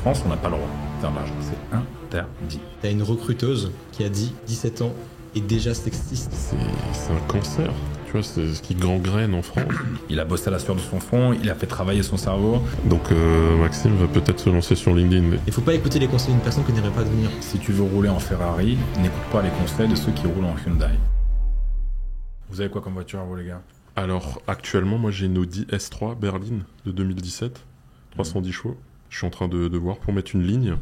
France, on n'a pas le droit de faire de l'argent. C'est interdit. T'as une recruteuse qui a dit 17 ans et déjà sexiste. C'est un cancer. Tu vois, c'est ce qui gangrène en France. Il a bossé à la sueur de son front, il a fait travailler son cerveau. Donc Maxime va peut-être se lancer sur LinkedIn. Il faut pas écouter les conseils d'une personne qui n'irait pas devenir. Si tu veux rouler en Ferrari, n'écoute pas les conseils de ceux qui roulent en Hyundai. Vous avez quoi comme voiture, vous, les gars? Alors, actuellement, moi j'ai une Audi S3 berline de 2017, 310 chevaux. Je suis en train de voir pour mettre une ligne,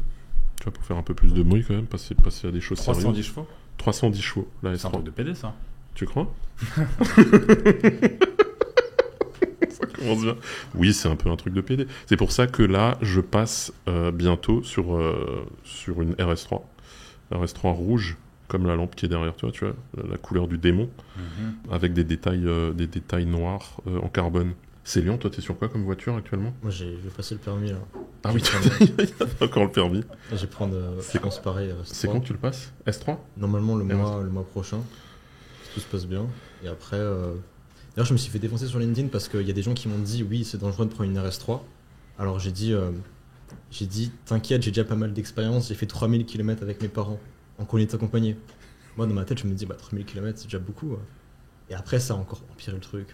tu vois, pour faire un peu plus de bruit quand même, passer à des choses sérieuses. 310 chevaux 310 chevaux, la S3. C'est un truc de PD, ça. Tu crois? Ça commence bien. Oui, c'est un peu un truc de PD. C'est pour ça que là, je passe bientôt sur une RS3. RS3 rouge, comme la lampe qui est derrière toi, tu vois, la couleur du démon, avec des détails noirs en carbone. Célian, toi, t'es sur quoi comme voiture actuellement? Moi, je vais passer le permis là. Ah oui, il y a encore le permis. Je vais prendre, je pense pareil. C'est quand que tu le passes? S3? Normalement, le mois prochain. Si tout se passe bien. Et après. D'ailleurs, je me suis fait défoncer sur LinkedIn parce qu'il y a des gens qui m'ont dit oui, c'est dangereux de prendre une RS3. Alors j'ai dit t'inquiète, j'ai déjà pas mal d'expérience, j'ai fait 3000 km avec mes parents en conduite accompagnée. Moi, dans ma tête, je me dis 3000 km, c'est déjà beaucoup. Et après, ça a encore empiré le truc.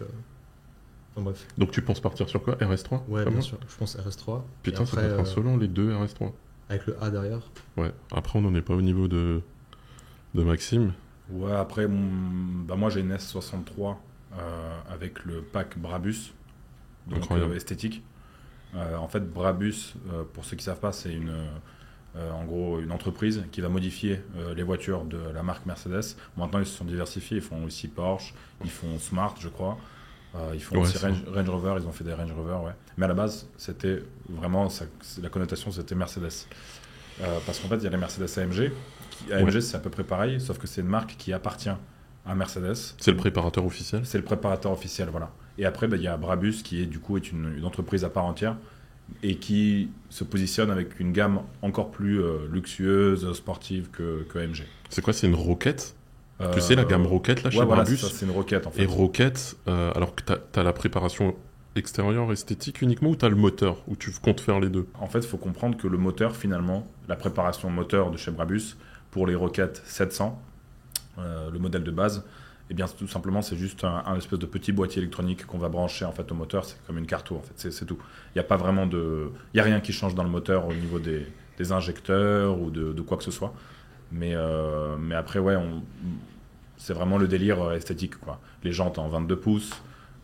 Enfin bref. Donc tu penses partir sur quoi? RS3? Ouais, bien sûr, je pense RS3. Putain, ça peut être insolent, les deux RS3. Avec le A derrière. Ouais, après on n'en est pas au niveau de Maxime. Ouais, après, moi j'ai une S63 avec le pack Brabus, donc esthétique. En fait, Brabus, pour ceux qui ne savent pas, c'est en gros une entreprise qui va modifier les voitures de la marque Mercedes. Maintenant, ils se sont diversifiés, ils font aussi Porsche, ils font Smart, je crois. Ils font aussi Range Rover, ils ont fait des Range Rover, ouais. Mais à la base, c'était vraiment, la connotation, c'était Mercedes. Parce qu'en fait, il y a les Mercedes AMG. AMG, c'est à peu près pareil, sauf que c'est une marque qui appartient à Mercedes. C'est le préparateur officiel? C'est le préparateur officiel, voilà. Et après, il y a Brabus qui est du coup une entreprise à part entière et qui se positionne avec une gamme encore plus luxueuse, sportive que AMG. C'est quoi, c'est une Rocket? Tu sais, la gamme Rocket, là, chez Brabus? Ça, c'est une Rocket, en fait. Et Rocket, alors que t'as la préparation extérieure esthétique uniquement, ou t'as le moteur, ou tu comptes faire les deux? En fait, il faut comprendre que le moteur, finalement, la préparation moteur de chez Brabus, pour les Rocket 700, le modèle de base, eh bien, tout simplement, c'est juste un espèce de petit boîtier électronique qu'on va brancher en fait, au moteur. C'est comme une carto, en fait. C'est tout. Il n'y a pas vraiment il n'y a rien qui change dans le moteur au niveau des injecteurs ou de quoi que ce soit. Mais après, ouais, c'est vraiment le délire esthétique, quoi. Les jantes en 22 pouces,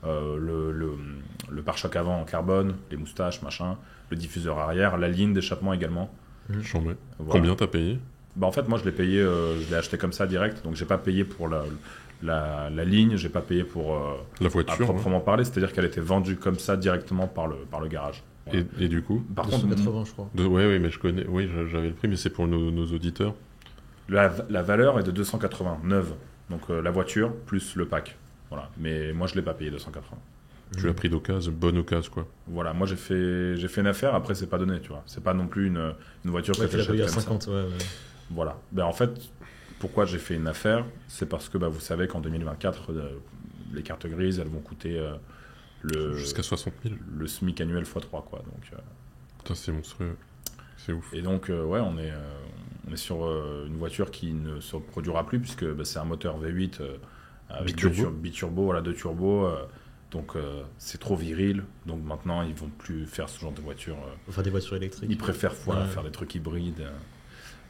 le pare-choc avant en carbone, les moustaches, machin, le diffuseur arrière, la ligne d'échappement également. J'en mets. Voilà. Combien t'as payé? En fait, moi, je l'ai payé, je l'ai acheté comme ça direct, donc j'ai pas payé pour la ligne, j'ai pas payé pour la voiture, à proprement parler, c'est-à-dire qu'elle était vendue comme ça directement par le garage. Voilà. Et du coup, par 280, contre, je crois. Oui, mais je connais. Oui, j'avais le prix, mais c'est pour nos auditeurs. La valeur est de 280 neuve, donc la voiture plus le pack. Voilà. Mais moi, je l'ai pas payé 280. Tu l'as pris d'occasion, bonne occasion, quoi. Voilà, moi j'ai fait une affaire, après c'est pas donné, tu vois. C'est pas non plus une voiture que tu l'as payé à 50, ouais. Voilà. En fait, pourquoi j'ai fait une affaire, c'est parce que vous savez qu'en 2024, les cartes grises, elles vont coûter jusqu'à 60 000. Le SMIC annuel x3, quoi. Donc, putain, c'est monstrueux. C'est ouf. Et donc, ouais, on est sur une voiture qui ne se produira plus, puisque c'est un moteur V8 avec biturbo, voilà, 2 turbos. Donc c'est trop viril, donc maintenant ils vont plus faire ce genre de voiture. Enfin des voitures électriques. Ils préfèrent faire des trucs hybrides.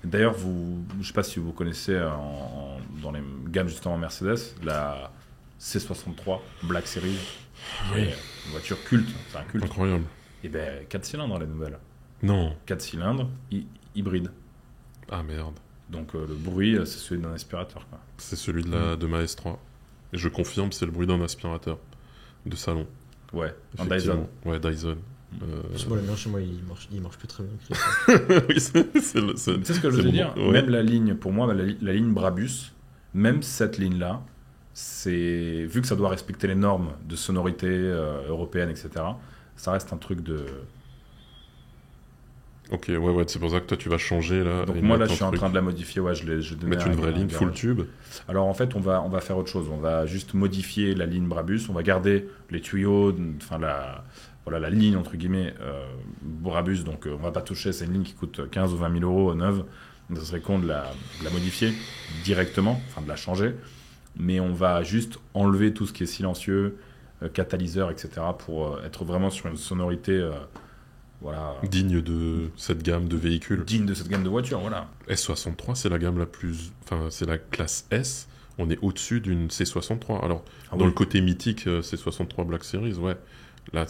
D'ailleurs, je sais pas si vous connaissez dans les gammes justement Mercedes, la C63 Black Series, une voiture culte, c'est un culte. Incroyable. Et 4 cylindres les nouvelles. Non. 4 cylindres, hybride. Ah merde. Donc le bruit, c'est celui d'un aspirateur, quoi. C'est celui de ma S3. Et je confirme, c'est le bruit d'un aspirateur. De salon. Ouais, un Dyson. Ouais, Dyson. Chez moi, la mienne, chez moi, il marche plus très bien. Oui, c'est ce que je veux dire. Ouais. Même la ligne, pour moi, la ligne Brabus, même cette ligne-là, vu que ça doit respecter les normes de sonorité européenne, etc., ça reste un truc de... Ok, ouais, c'est pour ça que toi tu vas changer là. Donc moi là je suis en train de la modifier, mettre une vraie ligne full tube. Alors en fait on va faire autre chose, on va juste modifier la ligne Brabus, on va garder les tuyaux, enfin la ligne entre guillemets Brabus, donc on va pas toucher, c'est une ligne qui coûte 15 ou 20 000 euros neuve, donc ça serait con de la modifier directement, enfin de la changer, mais on va juste enlever tout ce qui est silencieux, catalyseur, etc. pour être vraiment sur une sonorité... Voilà. Digne de cette gamme de véhicules. Digne de cette gamme de voitures, voilà. S63, c'est la gamme la plus... Enfin, c'est la classe S. On est au-dessus d'une C63. Alors, dans le côté mythique, C63 Black Series, ouais. Là,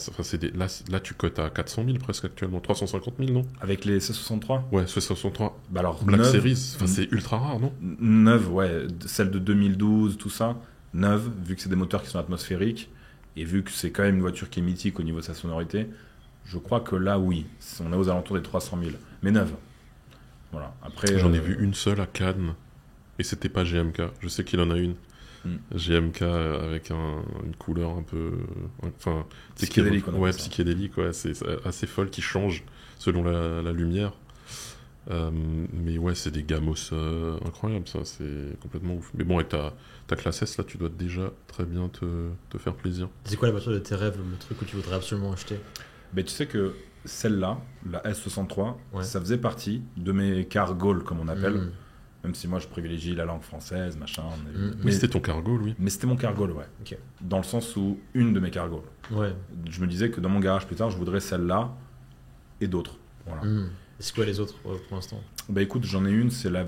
là, tu cotes à 400 000 presque actuellement. 350 000, non? Avec les C63? Ouais, C63. Bah alors, Black Series, c'est ultra rare, non? Neuve, ouais. Celle de 2012, tout ça. Neuve, vu que c'est des moteurs qui sont atmosphériques, et vu que c'est quand même une voiture qui est mythique au niveau de sa sonorité... Je crois que là, oui, on est aux alentours des 300 000, mais neuve. Voilà. Après, j'en ai vu une seule à Cannes, et c'était pas GMK. Je sais qu'il en a une. GMK avec une couleur un peu... Enfin, psychédélique. Ouais, psychédélique, ouais. C'est assez folle, qui change selon la lumière. Mais ouais, c'est des gamos incroyables, ça. C'est complètement ouf. Mais bon, avec ta classe S, là, tu dois déjà très bien te faire plaisir. C'est quoi la voiture de tes rêves, le truc que tu voudrais absolument acheter? Ben, tu sais que celle-là, la S63, ça faisait partie de mes cars goals, comme on appelle. Même si moi, je privilégie la langue française, machin. Mais c'était ton car goal, oui. Mais c'était mon car goal, ouais. Okay. Dans le sens où une de mes car goals. Ouais. Je me disais que dans mon garage plus tard, je voudrais celle-là et d'autres. Voilà. Et c'est quoi les autres pour l'instant? Bah écoute, j'en ai une, c'est la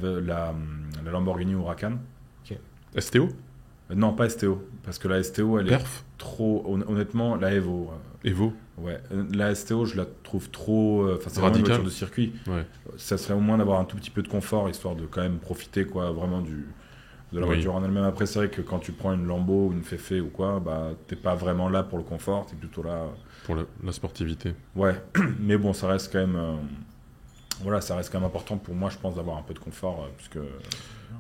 Lamborghini Huracan. Okay. STO? Non, pas STO. Parce que la STO, elle est trop... Honnêtement, la Evo... Evo. Ouais, la STO, je la trouve trop... Enfin, c'est vraiment une voiture de circuit. Ouais. Ça serait au moins d'avoir un tout petit peu de confort, histoire de quand même profiter, quoi, vraiment de la voiture en elle-même. Après, c'est vrai que quand tu prends une Lambo ou une Fefe ou quoi, bah, t'es pas vraiment là pour le confort, t'es plutôt là... Pour la sportivité. Ouais, mais bon, ça reste quand même... Voilà, ça reste quand même important pour moi, je pense, d'avoir un peu de confort, puisque...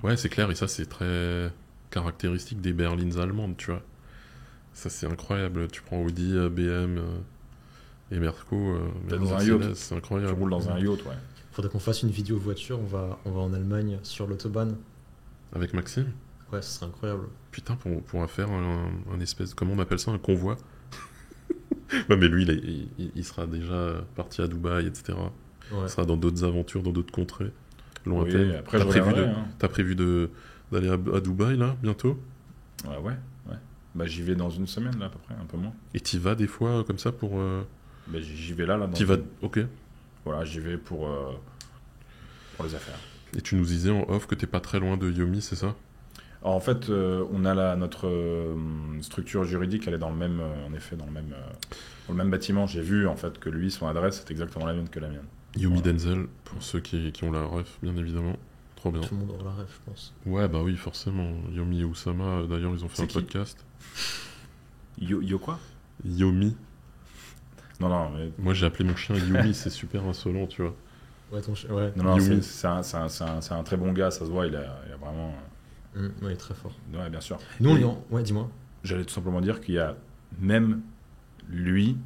Ouais, c'est clair, et ça, c'est très caractéristique des berlines allemandes, tu vois. Ça, c'est incroyable. Tu prends Audi, BM et Merco, dans un yacht. C'est incroyable. Tu roules dans un yacht, ouais. Faudrait qu'on fasse une vidéo voiture, on va en Allemagne sur l'autobahn. Avec Maxime? Ouais, ce serait incroyable. Putain, on pourra faire un espèce... Comment on appelle ça? Un convoi? Ouais, mais lui, il sera déjà parti à Dubaï, etc. Ouais. Il sera dans d'autres aventures, dans d'autres contrées lointaines. Oui, après, t'as prévu d'aller à Dubaï, là, bientôt? Ouais. Bah, j'y vais dans une semaine, là, à peu près, un peu moins. Et t'y vas des fois, comme ça, pour... Bah, j'y vais là. T'y vas... Ok. Voilà, j'y vais pour les affaires. Et tu nous disais en off que t'es pas très loin de Yomi, c'est ça? Alors, en fait, on a notre structure juridique, elle est dans le même, en effet, dans le même bâtiment. J'ai vu, en fait, que lui, son adresse, c'est exactement la même que la mienne. Yomi Denzel, pour ceux qui ont la ref, bien évidemment. Trop bien. Tout le monde aura la ref, je pense. Ouais, bah oui, forcément. Yomi et Oussama, d'ailleurs, ils ont fait un podcast. Yo quoi? Yomi. Non, mais... Moi, j'ai appelé mon chien Yomi, c'est super insolent, tu vois. Ouais, ton chien, ouais. Non, c'est un très bon gars, ça se voit, il a vraiment... Ouais, il est très fort. Ouais, bien sûr. Nous, ouais, dis-moi. J'allais tout simplement dire qu'il y a même lui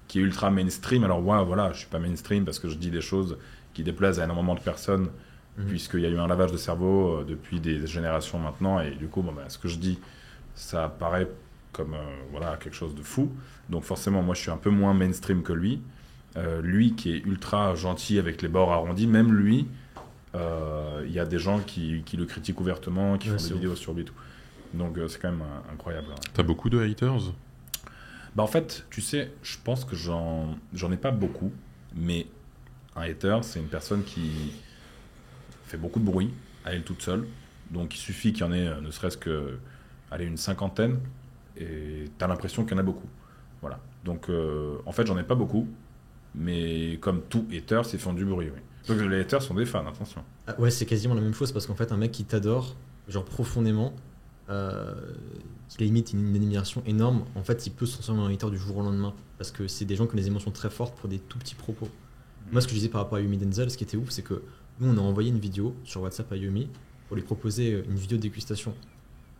qui est ultra mainstream. Alors, moi, voilà, je suis pas mainstream parce que je dis des choses qui déplaisent à énormément de personnes, puisqu'il y a eu un lavage de cerveau depuis des générations maintenant, et du coup, ce que je dis, ça paraît comme quelque chose de fou. Donc forcément, moi, je suis un peu moins mainstream que lui. Lui qui est ultra gentil avec les bords arrondis, même lui, il y a des gens qui le critiquent ouvertement, qui font des vidéos sur lui et tout. Donc c'est quand même incroyable. T'as beaucoup de haters? Bah en fait, tu sais, je pense que j'en ai pas beaucoup, mais un hater, c'est une personne qui fait beaucoup de bruit à elle toute seule. Donc il suffit qu'il y en ait ne serait-ce que une cinquantaine, et t'as l'impression qu'il y en a beaucoup. Voilà. Donc en fait, j'en ai pas beaucoup, mais comme tout hater, c'est font du bruit, oui. Donc les haters sont des fans, attention. Ah, ouais, c'est quasiment la même chose, parce qu'en fait, un mec qui t'adore, genre profondément, qui limite une admiration énorme, en fait, il peut se transformer en hater du jour au lendemain, parce que c'est des gens qui ont des émotions très fortes pour des tout petits propos. Moi, ce que je disais par rapport à Yomi Denzel, ce qui était ouf, c'est que nous, on a envoyé une vidéo sur WhatsApp à Yomi pour lui proposer une vidéo de dégustation.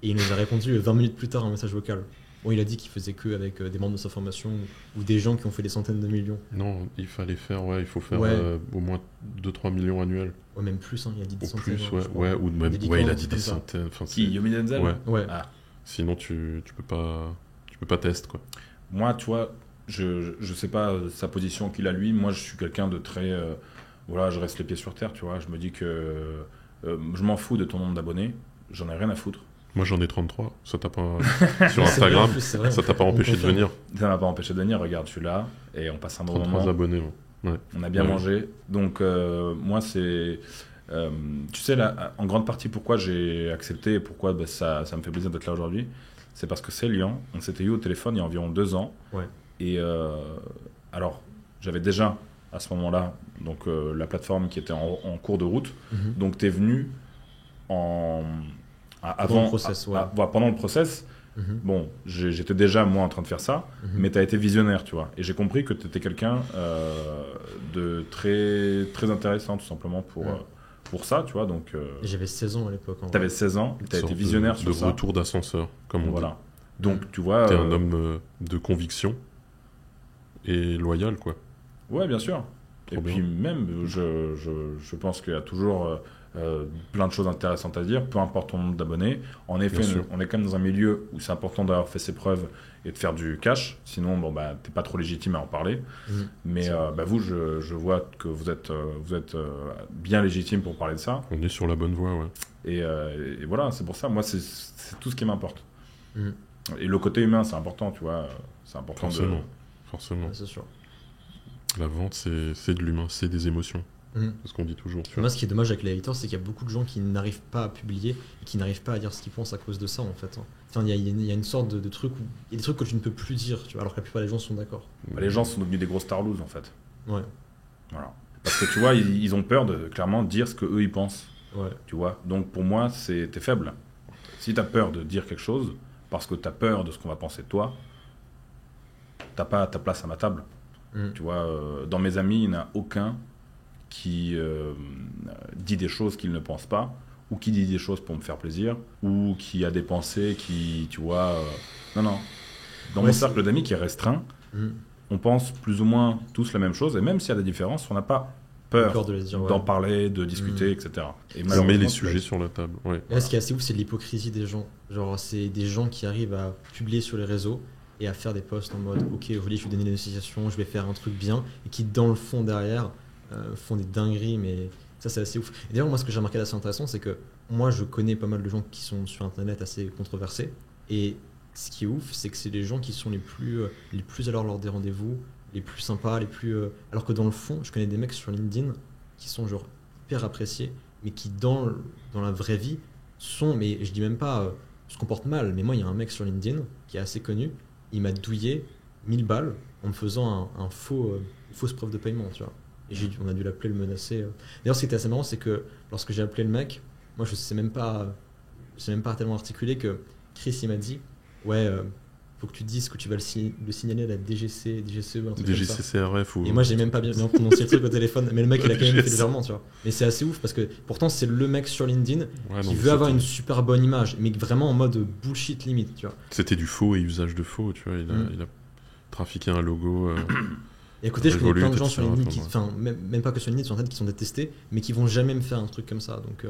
Et il nous a répondu 20 minutes plus tard un message vocal. Bon, il a dit qu'il faisait que avec des membres de sa formation ou des gens qui ont fait des centaines de millions. Non, il faut faire Ouais. au moins 2-3 millions annuels. Ouais, même plus, hein, il a dit des Ou centaines. plus, je crois. ouais, ou même, Des ouais, il licornes, a dit comme des ça. centaines. Enfin, Qui, Yomi Denzel? Ouais. Ouais. Ah. Sinon, tu peux pas tester, quoi. Moi, tu vois, je sais pas sa position qu'il a lui. Moi, je suis quelqu'un de très. Voilà, je reste les pieds sur terre, tu vois. Je me dis que je m'en fous de ton nombre d'abonnés. J'en ai rien à foutre. Moi, j'en ai 33. Ça t'a pas... Sur Instagram, En plus, c'est vrai. ça t'a pas empêché de venir. Ça m'a pas empêché de venir. Regarde, je suis là et on passe un bon 33 moment. abonnés, ouais. On a bien Ouais. mangé. Donc, moi, c'est. Tu sais, là, en grande partie, pourquoi j'ai accepté et pourquoi ça me fait plaisir d'être là aujourd'hui, c'est parce que Célian, on s'était eu au téléphone il y a environ 2 ans. Ouais. Et alors, j'avais déjà à ce moment-là donc, la plateforme qui était en cours de route. Mhm. Donc, tu es venu avant, le process, ouais. pendant le process. Mhm. Bon, j'étais déjà moi en train de faire ça, Mhm. mais tu as été visionnaire, tu vois. Et j'ai compris que tu étais quelqu'un de très, très intéressant, tout simplement, pour ça, tu vois. Donc, Et j'avais 16 ans à l'époque. tu avais 16 ans, tu as été visionnaire sur de ça. retour d'ascenseur, comme on Voilà. Donc, tu vois. dit. T'es un homme de conviction et loyal, quoi. Ouais, bien sûr. Trop Et bien. puis même, je pense qu'il y a toujours plein de choses intéressantes à dire, peu importe ton nombre d'abonnés. En effet, Bien sûr. on est quand même dans un milieu où c'est important d'avoir fait ses preuves et de faire du cash. Sinon, bon, bah, t'es pas trop légitime à en parler. Mhm. Mais C'est bah, vous, je vois que vous êtes bien légitime pour parler de ça. On est sur la bonne voie, ouais. Et voilà, c'est pour ça. Moi, c'est tout ce qui m'importe. Mhm. Et le côté humain, c'est important, tu vois. C'est important Forcément. Ouais, c'est sûr. La vente, c'est de l'humain, c'est des émotions. Mhm. C'est ce qu'on dit toujours. Tu vois. Moi, ce qui est dommage avec les haters, c'est qu'il y a beaucoup de gens qui n'arrivent pas à publier et qui n'arrivent pas à dire ce qu'ils pensent à cause de ça, en fait. Enfin, il y a une sorte de truc où il y a des trucs que tu ne peux plus dire, tu vois, alors que la plupart des gens sont d'accord. Bah, les gens sont devenus des grosses tarlouses, en fait. Ouais, Voilà. Parce que tu vois, ils ont peur de clairement dire ce que eux ils pensent. ouais. Tu vois. Donc pour moi, t'es faible. Si t'as peur de dire quelque chose, parce que t'as peur de ce qu'on va penser de toi, t'as pas ta place à ma table. Mhm. Tu vois, dans mes amis, il n'y en a aucun qui dit des choses qu'il ne pense pas, ou qui dit des choses pour me faire plaisir, ou qui a des pensées qui, tu vois... Non. Dans Ouais, mon c'est- cercle d'amis qui est restreint, Mhm. on pense plus ou moins tous la même chose, et même s'il y a des différences, on n'a pas peur de les dire, ouais. d'en parler, de discuter, Mhm. etc. Et On met malheureusement, les tu sujets l'as- sur la table. Ouais. Et là, ce qui est assez ouf, c'est l'hypocrisie des gens. Genre, c'est des gens qui arrivent à publier sur les réseaux et à faire des posts en mode ok, Rolly, je vais donner des associations, je vais faire un truc bien, et qui, dans le fond, derrière, font des dingueries, mais ça, c'est assez ouf. Et d'ailleurs, moi, ce que j'ai remarqué d'assez intéressant, c'est que moi, je connais pas mal de gens qui sont sur Internet assez controversés, et ce qui est ouf, c'est que c'est les gens qui sont les plus à l'heure lors des rendez-vous, les plus sympas, les plus. Alors que dans le fond, je connais des mecs sur LinkedIn qui sont genre hyper appréciés, mais qui dans la vraie vie sont, mais je dis même pas se comportent mal, mais moi il y a un mec sur LinkedIn qui est assez connu, il m'a douillé 1000 balles en me faisant une fausse preuve de paiement, tu vois. Et on a dû l'appeler, le menacer. D'ailleurs, ce qui était assez marrant, c'est que lorsque j'ai appelé le mec, moi je sais même pas tellement articuler que Chris il m'a dit ouais, faut que tu dises que tu vas le signaler à la DGC, DGCE, un truc comme ça. DGCCRF ou... Et moi j'ai même pas bien prononcé le truc au téléphone, mais le mec il a quand même fait DGC. légèrement, tu vois. Mais c'est assez ouf parce que pourtant c'est le mec sur LinkedIn Ouais, qui non, veut avoir c'était- une super bonne image, mais vraiment en mode bullshit limite, tu vois. C'était du faux et usage de faux, tu vois. Mm. Il a trafiqué un logo. Et à côté, je connais plein de gens Revolut, sur LinkedIn, etc., enfin même pas que sur LinkedIn, sur Internet qui sont détestés, mais qui vont jamais me faire un truc comme ça, donc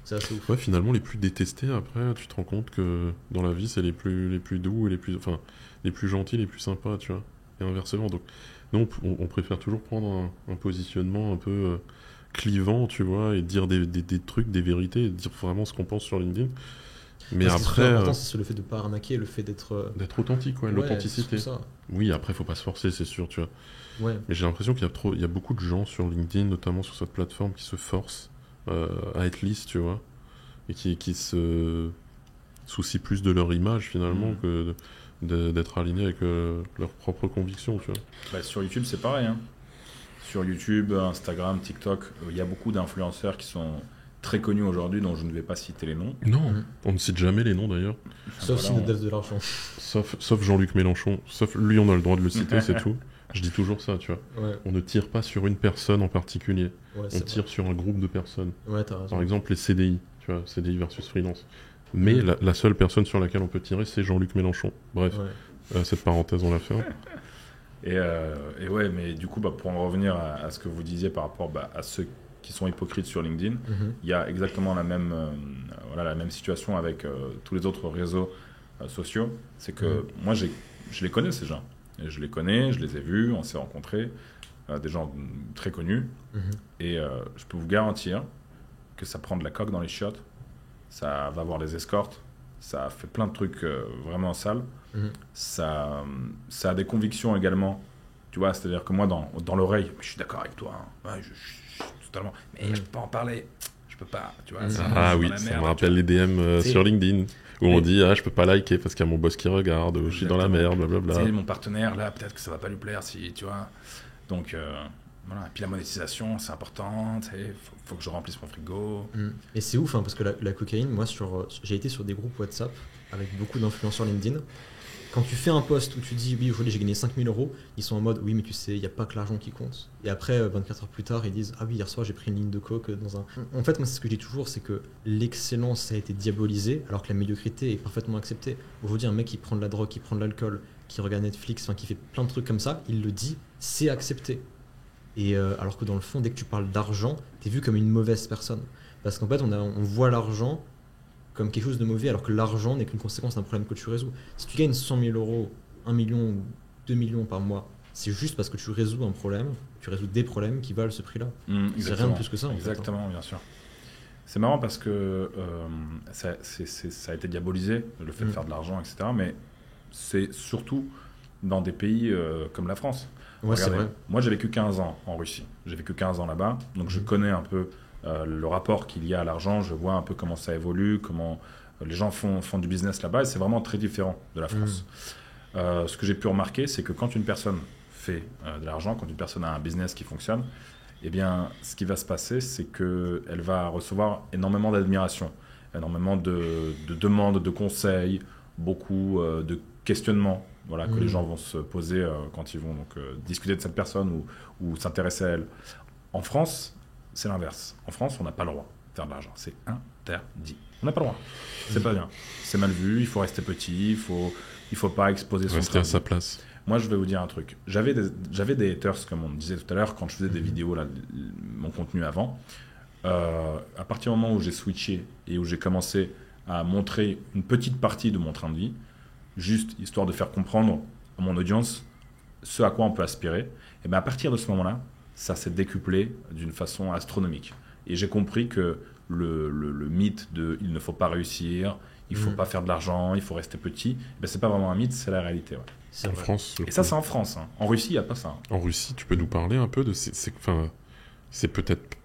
c'est assez ouf. Ouais, finalement, les plus détestés, après, tu te rends compte que dans la vie, c'est les plus doux et les plus gentils, les plus sympas, tu vois. Et inversement. Donc, nous, on préfère toujours prendre un positionnement un peu clivant, tu vois, et dire des trucs, des vérités, et dire vraiment ce qu'on pense sur LinkedIn. Mais Parce que ce qui est après, important, c'est le fait de pas arnaquer, le fait d'être. d'être authentique, ouais, l'authenticité. c'est ça. Oui, après, faut pas se forcer, c'est sûr, tu vois. Ouais. Mais j'ai l'impression il y a beaucoup de gens sur LinkedIn, notamment sur cette plateforme, qui se forcent à être lisses, tu vois, et qui se soucient plus de leur image finalement que d'être alignés avec leurs propres convictions, tu vois. Bah, sur YouTube, c'est pareil. Hein. Sur YouTube, Instagram, TikTok, il y a beaucoup d'influenceurs qui sont très connus aujourd'hui, dont je ne vais pas citer les noms. Non, Mhm. on ne cite jamais les noms d'ailleurs, Sauf si Voilà, le dev de l'argent. sauf Jean-Luc Mélenchon, sauf lui on a le droit de le citer, c'est tout. Je dis toujours ça, tu vois. Ouais, On ne tire pas sur une personne en particulier, ouais, on c'est tire sur un groupe de personnes. vrai. Ouais, t'as raison. Par exemple, les CDI, tu vois, CDI versus freelance. Mais la seule personne sur laquelle on peut tirer, c'est Jean-Luc Mélenchon. Bref, cette parenthèse, on l'a fait. Et ouais, mais du coup, pour en revenir à ce que vous disiez par rapport à ceux qui sont hypocrites sur LinkedIn, il y a exactement la même situation avec tous les autres réseaux sociaux. C'est que moi, je les connais, ces gens. Et je les connais, je les ai vus, on s'est rencontrés, des gens très connus. Et je peux vous garantir que ça prend de la coque dans les chiottes, ça va avoir les escortes, ça fait plein de trucs vraiment sales. Ça a des convictions également, tu vois, c'est-à-dire que moi dans l'oreille, je suis d'accord avec toi, hein. Ouais, je suis totalement, mais je peux pas en parler, je peux pas, tu vois. Oui, ça me rappelle les DM sur LinkedIn où on dit je peux pas liker parce qu'il y a mon boss qui regarde, ou je suis dans la merde, blablabla. Mon partenaire là, peut-être que ça va pas lui plaire, si tu vois. Donc voilà. Et puis la monétisation, c'est important, faut que je remplisse mon frigo. Et c'est ouf, hein, parce que la cocaïne, moi j'ai été sur des groupes WhatsApp avec beaucoup d'influenceurs LinkedIn. Quand tu fais un post où tu dis oui, aujourd'hui j'ai gagné 5 000 €, ils sont en mode oui, mais tu sais, il n'y a pas que l'argent qui compte. Et après, 24 heures plus tard, ils disent ah oui, hier soir j'ai pris une ligne de coke dans un. En fait, moi, c'est ce que je dis toujours, c'est que l'excellence a été diabolisée alors que la médiocrité est parfaitement acceptée. Aujourd'hui, un mec qui prend de la drogue, qui prend de l'alcool, qui regarde Netflix, qui fait plein de trucs comme ça, il le dit, c'est accepté. Et alors que dans le fond, dès que tu parles d'argent, t'es vu comme une mauvaise personne. Parce qu'en fait, on voit l'argent comme quelque chose de mauvais, alors que l'argent n'est qu'une conséquence d'un problème que tu résous. Si tu gagnes 100 000 €, 1 million, 2 millions par mois, c'est juste parce que tu résous un problème, tu résous des problèmes qui valent ce prix-là. C'est rien de plus que ça. Exactement, en fait, hein. Bien sûr. C'est marrant parce que ça a été diabolisé, le fait de faire de l'argent, etc. Mais c'est surtout dans des pays comme la France. Ouais, regardez, c'est vrai. Moi, j'ai vécu 15 ans en Russie. J'ai vécu 15 ans là-bas, donc je connais un peu le rapport qu'il y a à l'argent. Je vois un peu comment ça évolue, comment les gens font du business là-bas, et c'est vraiment très différent de la France. Ce que j'ai pu remarquer, c'est que quand une personne fait de l'argent, quand une personne a un business qui fonctionne, eh bien, ce qui va se passer, c'est qu'elle va recevoir énormément d'admiration, énormément de demandes, de conseils, beaucoup de questionnements, voilà, que les gens vont se poser quand ils vont discuter de cette personne ou s'intéresser à elle. En France, c'est l'inverse. En France, on n'a pas le droit de faire de l'argent. C'est interdit. On n'a pas le droit. C'est pas bien. C'est mal vu, il faut rester petit, il faut pas exposer son rester à sa place. Moi, je vais vous dire un truc. J'avais des haters, comme on disait tout à l'heure, quand je faisais des vidéos, là, mon contenu avant. À partir du moment où j'ai switché et où j'ai commencé à montrer une petite partie de mon train de vie, juste histoire de faire comprendre à mon audience ce à quoi on peut aspirer, et bien à partir de ce moment-là, ça s'est décuplé d'une façon astronomique. Et j'ai compris que le mythe de « il ne faut pas réussir », il ne faut pas faire de l'argent, il faut rester petit, ben c'est pas vraiment un mythe, c'est la réalité. Ouais. C'est en France. Et ça, c'est en France. Hein. En Russie, il n'y a pas ça. En Russie, tu peux nous parler un peu de... C'est peut-être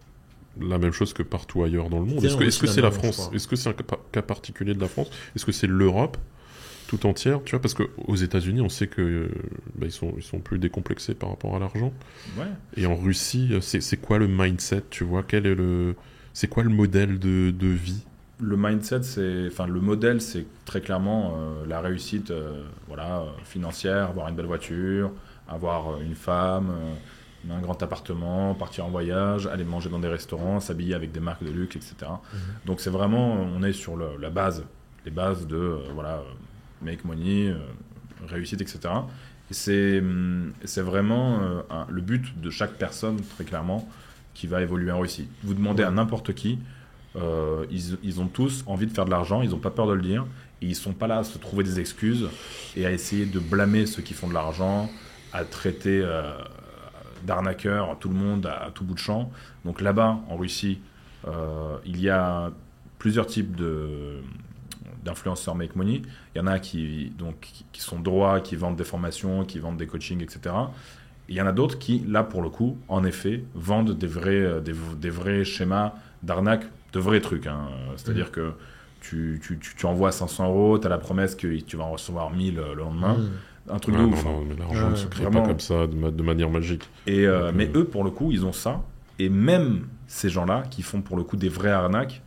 la même chose que partout ailleurs dans le monde. Est-ce que c'est la France? Est-ce que c'est un cas particulier de la France? Est-ce que c'est l'Europe tout entière? Tu vois, parce qu'aux États-Unis, on sait que ils sont plus décomplexés par rapport à l'argent. Ouais. Et en Russie, c'est quoi le mindset? Tu vois, c'est quoi le modèle de vie? Le mindset, le modèle, c'est très clairement la réussite financière, avoir une belle voiture, avoir une femme, un grand appartement, partir en voyage, aller manger dans des restaurants, s'habiller avec des marques de luxe, etc. Donc c'est vraiment, on est sur les bases de make money, réussite, etc. Et c'est vraiment le but de chaque personne, très clairement, qui va évoluer en Russie. Vous demandez à n'importe qui, ils ont tous envie de faire de l'argent, ils n'ont pas peur de le dire, et ils ne sont pas là à se trouver des excuses et à essayer de blâmer ceux qui font de l'argent, à traiter d'arnaqueurs tout le monde à tout bout de champ. Donc là-bas, en Russie, il y a plusieurs types d'influenceurs make money. Il y en a qui sont droits, qui vendent des formations, qui vendent des coachings, etc. Et il y en a d'autres qui, là, pour le coup, en effet, vendent des vrais schémas d'arnaque, de vrais trucs. Hein. C'est-à-dire que tu envoies 500 €, tu as la promesse que tu vas en recevoir 1000 le lendemain. Un truc de ouf. Non, mais l'argent ne se crée pas comme ça, de manière magique. Et, mais eux, pour le coup, ils ont ça. Et même ces gens-là, qui font pour le coup des vraies arnaques,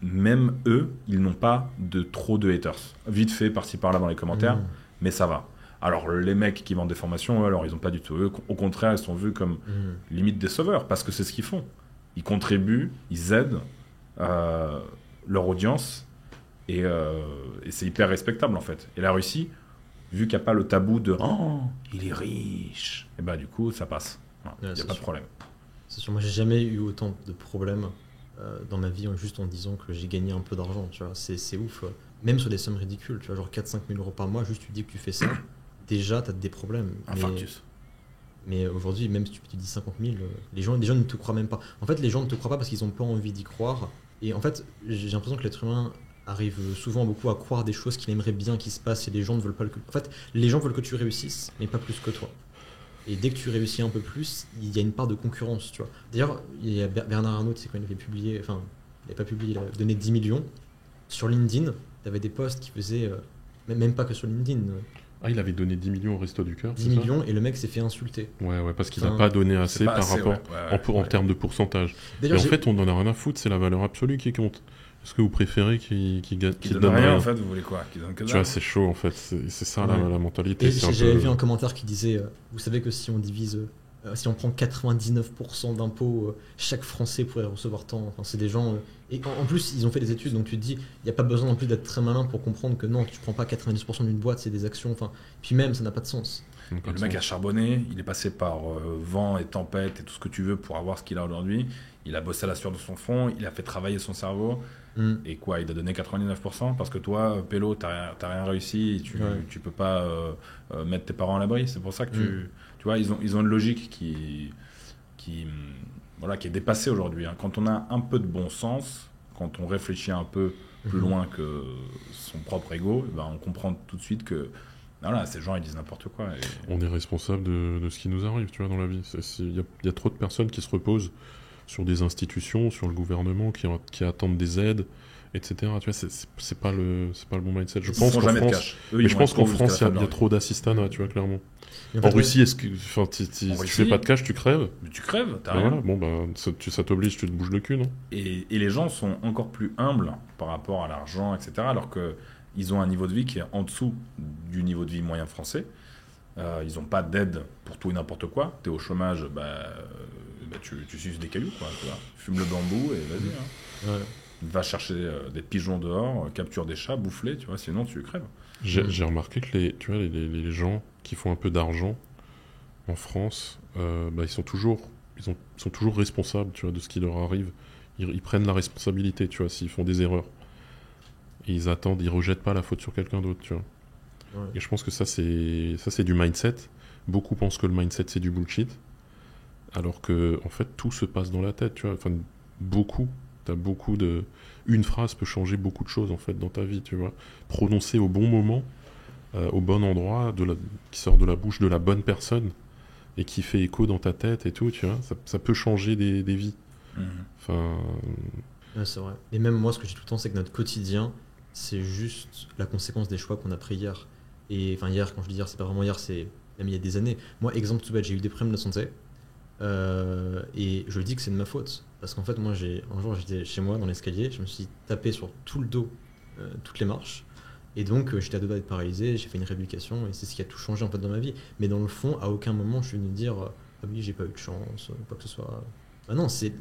même eux, ils n'ont pas trop de haters. Vite fait, par-ci par-là dans les commentaires, mais ça va. Alors, les mecs qui vendent des formations, alors ils n'ont pas du tout. Eux, au contraire, ils sont vus comme limite des sauveurs, parce que c'est ce qu'ils font. Ils contribuent, ils aident leur audience et c'est hyper respectable en fait. Et la Russie, vu qu'il n'y a pas le tabou de oh, il est riche, et bah du coup ça passe. Il n'y a pas de problème. C'est sûr, moi j'ai jamais eu autant de problèmes dans ma vie juste en disant que j'ai gagné un peu d'argent, tu vois. C'est ouf. Même sur des sommes ridicules, tu vois, genre 4-5 000 euros par mois, juste tu dis que tu fais ça, déjà tu as des problèmes. Infarctus. Mais aujourd'hui, même si tu te dis 50 000, les gens ne te croient même pas. En fait, les gens ne te croient pas parce qu'ils n'ont pas envie d'y croire. Et en fait, j'ai l'impression que l'être humain arrive souvent beaucoup à croire des choses qu'il aimerait bien qu'il se passe et les gens ne veulent pas En fait, les gens veulent que tu réussisses, mais pas plus que toi. Et dès que tu réussis un peu plus, il y a une part de concurrence, tu vois. D'ailleurs, il y a Bernard Arnault, c'est quand il avait publié, enfin, il n'avait pas publié, il avait donné 10 millions. Sur LinkedIn, tu avais des posts qui faisaient, même pas que sur LinkedIn. Ah, il avait donné 10 millions au Resto du Cœur. 10 millions et le mec s'est fait insulter. Ouais, parce qu'il n'a pas donné assez par rapport en termes de pourcentage. Et en fait, on n'en a rien à foutre, c'est la valeur absolue qui compte. Est-ce que vous préférez qu'il donne rien en fait, vous voulez quoi? Qu'il donne que tu vois, c'est chaud en fait, c'est ça la mentalité. J'avais vu un commentaire qui disait vous savez que si on divise, si on prend 99% d'impôts, chaque Français pourrait recevoir tant. Enfin, c'est des gens. Et en plus, ils ont fait des études, donc tu te dis, il n'y a pas besoin non plus d'être très malin pour comprendre que non, tu prends pas 90% d'une boîte, c'est des actions. Enfin, puis même, ça n'a pas de sens. Le mec a charbonné, il est passé par vent et tempête et tout ce que tu veux pour avoir ce qu'il a aujourd'hui. Il a bossé à la sueur de son front, il a fait travailler son cerveau. Et quoi, il a donné 99% parce que toi, Pélo, t'as rien réussi et tu peux pas mettre tes parents à l'abri. C'est pour ça que tu vois, ils ont une logique qui est dépassée aujourd'hui. Hein. Quand on a un peu de bon sens, quand on réfléchit un peu plus loin que son propre ego, ben on comprend tout de suite que voilà, ces gens ils disent n'importe quoi. On est responsable de ce qui nous arrive, tu vois, dans la vie. Il y a trop de personnes qui se reposent sur des institutions, sur le gouvernement, qui attendent des aides, etc. Tu vois, c'est pas le bon mindset. Je pense qu'en France, il y a trop d'assistanat, tu vois, clairement. En Russie, si tu fais pas de cash, tu crèves. Mais tu crèves, t'as rien. Voilà, bon, ça t'oblige, tu te bouges le cul, non? Et les gens sont encore plus humbles par rapport à l'argent, etc. Alors qu'ils ont un niveau de vie qui est en dessous du niveau de vie moyen français. Ils n'ont pas d'aide pour tout et n'importe quoi. T'es au chômage, tu suces des cailloux, quoi. Tu vois. Fume le bambou et vas-y. Hein. Ouais. Va chercher des pigeons dehors, capture des chats, bouffe-les, tu vois, sinon tu crèves. J'ai remarqué que les gens qui font un peu d'argent en France, ils sont toujours responsables, tu vois, de ce qui leur arrive. Ils prennent la responsabilité, tu vois, s'ils font des erreurs. Et ils attendent, ils rejettent pas la faute sur quelqu'un d'autre, tu vois. Ouais. Et je pense que ça c'est du mindset. Beaucoup pensent que le mindset c'est du bullshit, alors que en fait tout se passe dans la tête, tu vois. Enfin, une phrase peut changer beaucoup de choses en fait dans ta vie, tu vois. Prononcée au bon moment, au bon endroit, qui sort de la bouche de la bonne personne et qui fait écho dans ta tête et tout, tu vois. Ça peut changer des vies. Enfin. Ouais, c'est vrai. Et même moi, ce que je dis tout le temps, c'est que notre quotidien, c'est juste la conséquence des choix qu'on a pris hier. Et enfin hier, quand je dis hier, c'est pas vraiment hier, c'est même il y a des années. Moi, exemple tout bête, j'ai eu des problèmes de santé. Et je dis que c'est de ma faute parce qu'en fait moi un jour j'étais chez moi dans l'escalier, je me suis tapé sur tout le dos, toutes les marches, et donc j'étais à deux doigts d'être paralysé, j'ai fait une rééducation et c'est ce qui a tout changé en fait dans ma vie. Mais dans le fond, à aucun moment je suis venu dire ah oui j'ai pas eu de chance, quoi que ce soit. Bah non, c'est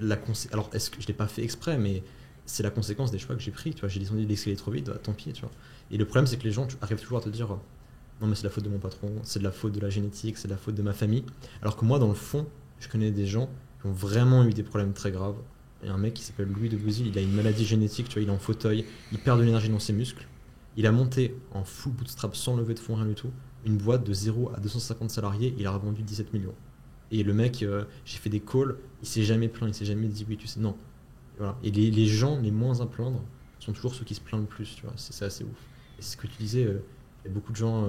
alors est-ce que je l'ai pas fait exprès, mais c'est la conséquence des choix que j'ai pris, tu vois. J'ai descendu l'escalier trop vite, tant pis, tu vois. Et le problème c'est que les gens arrivent toujours à te dire non mais c'est la faute de mon patron, c'est de la faute de la génétique, c'est de la faute de ma famille, alors que moi dans le fond je connais des gens qui ont vraiment eu des problèmes très graves. Il y a un mec qui s'appelle Louis de Bouzy, il a une maladie génétique, tu vois, il est en fauteuil, il perd de l'énergie dans ses muscles. Il a monté en full bootstrap sans lever de fonds, rien du tout, une boîte de 0 à 250 salariés, il a revendu 17 millions. Et le mec, j'ai fait des calls, il s'est jamais plaint, il s'est jamais dit oui, tu sais, non. Et voilà. Et les gens les moins à plaindre sont toujours ceux qui se plaignent le plus, tu vois, c'est assez ouf. Et c'est ce que tu disais, il y a beaucoup de gens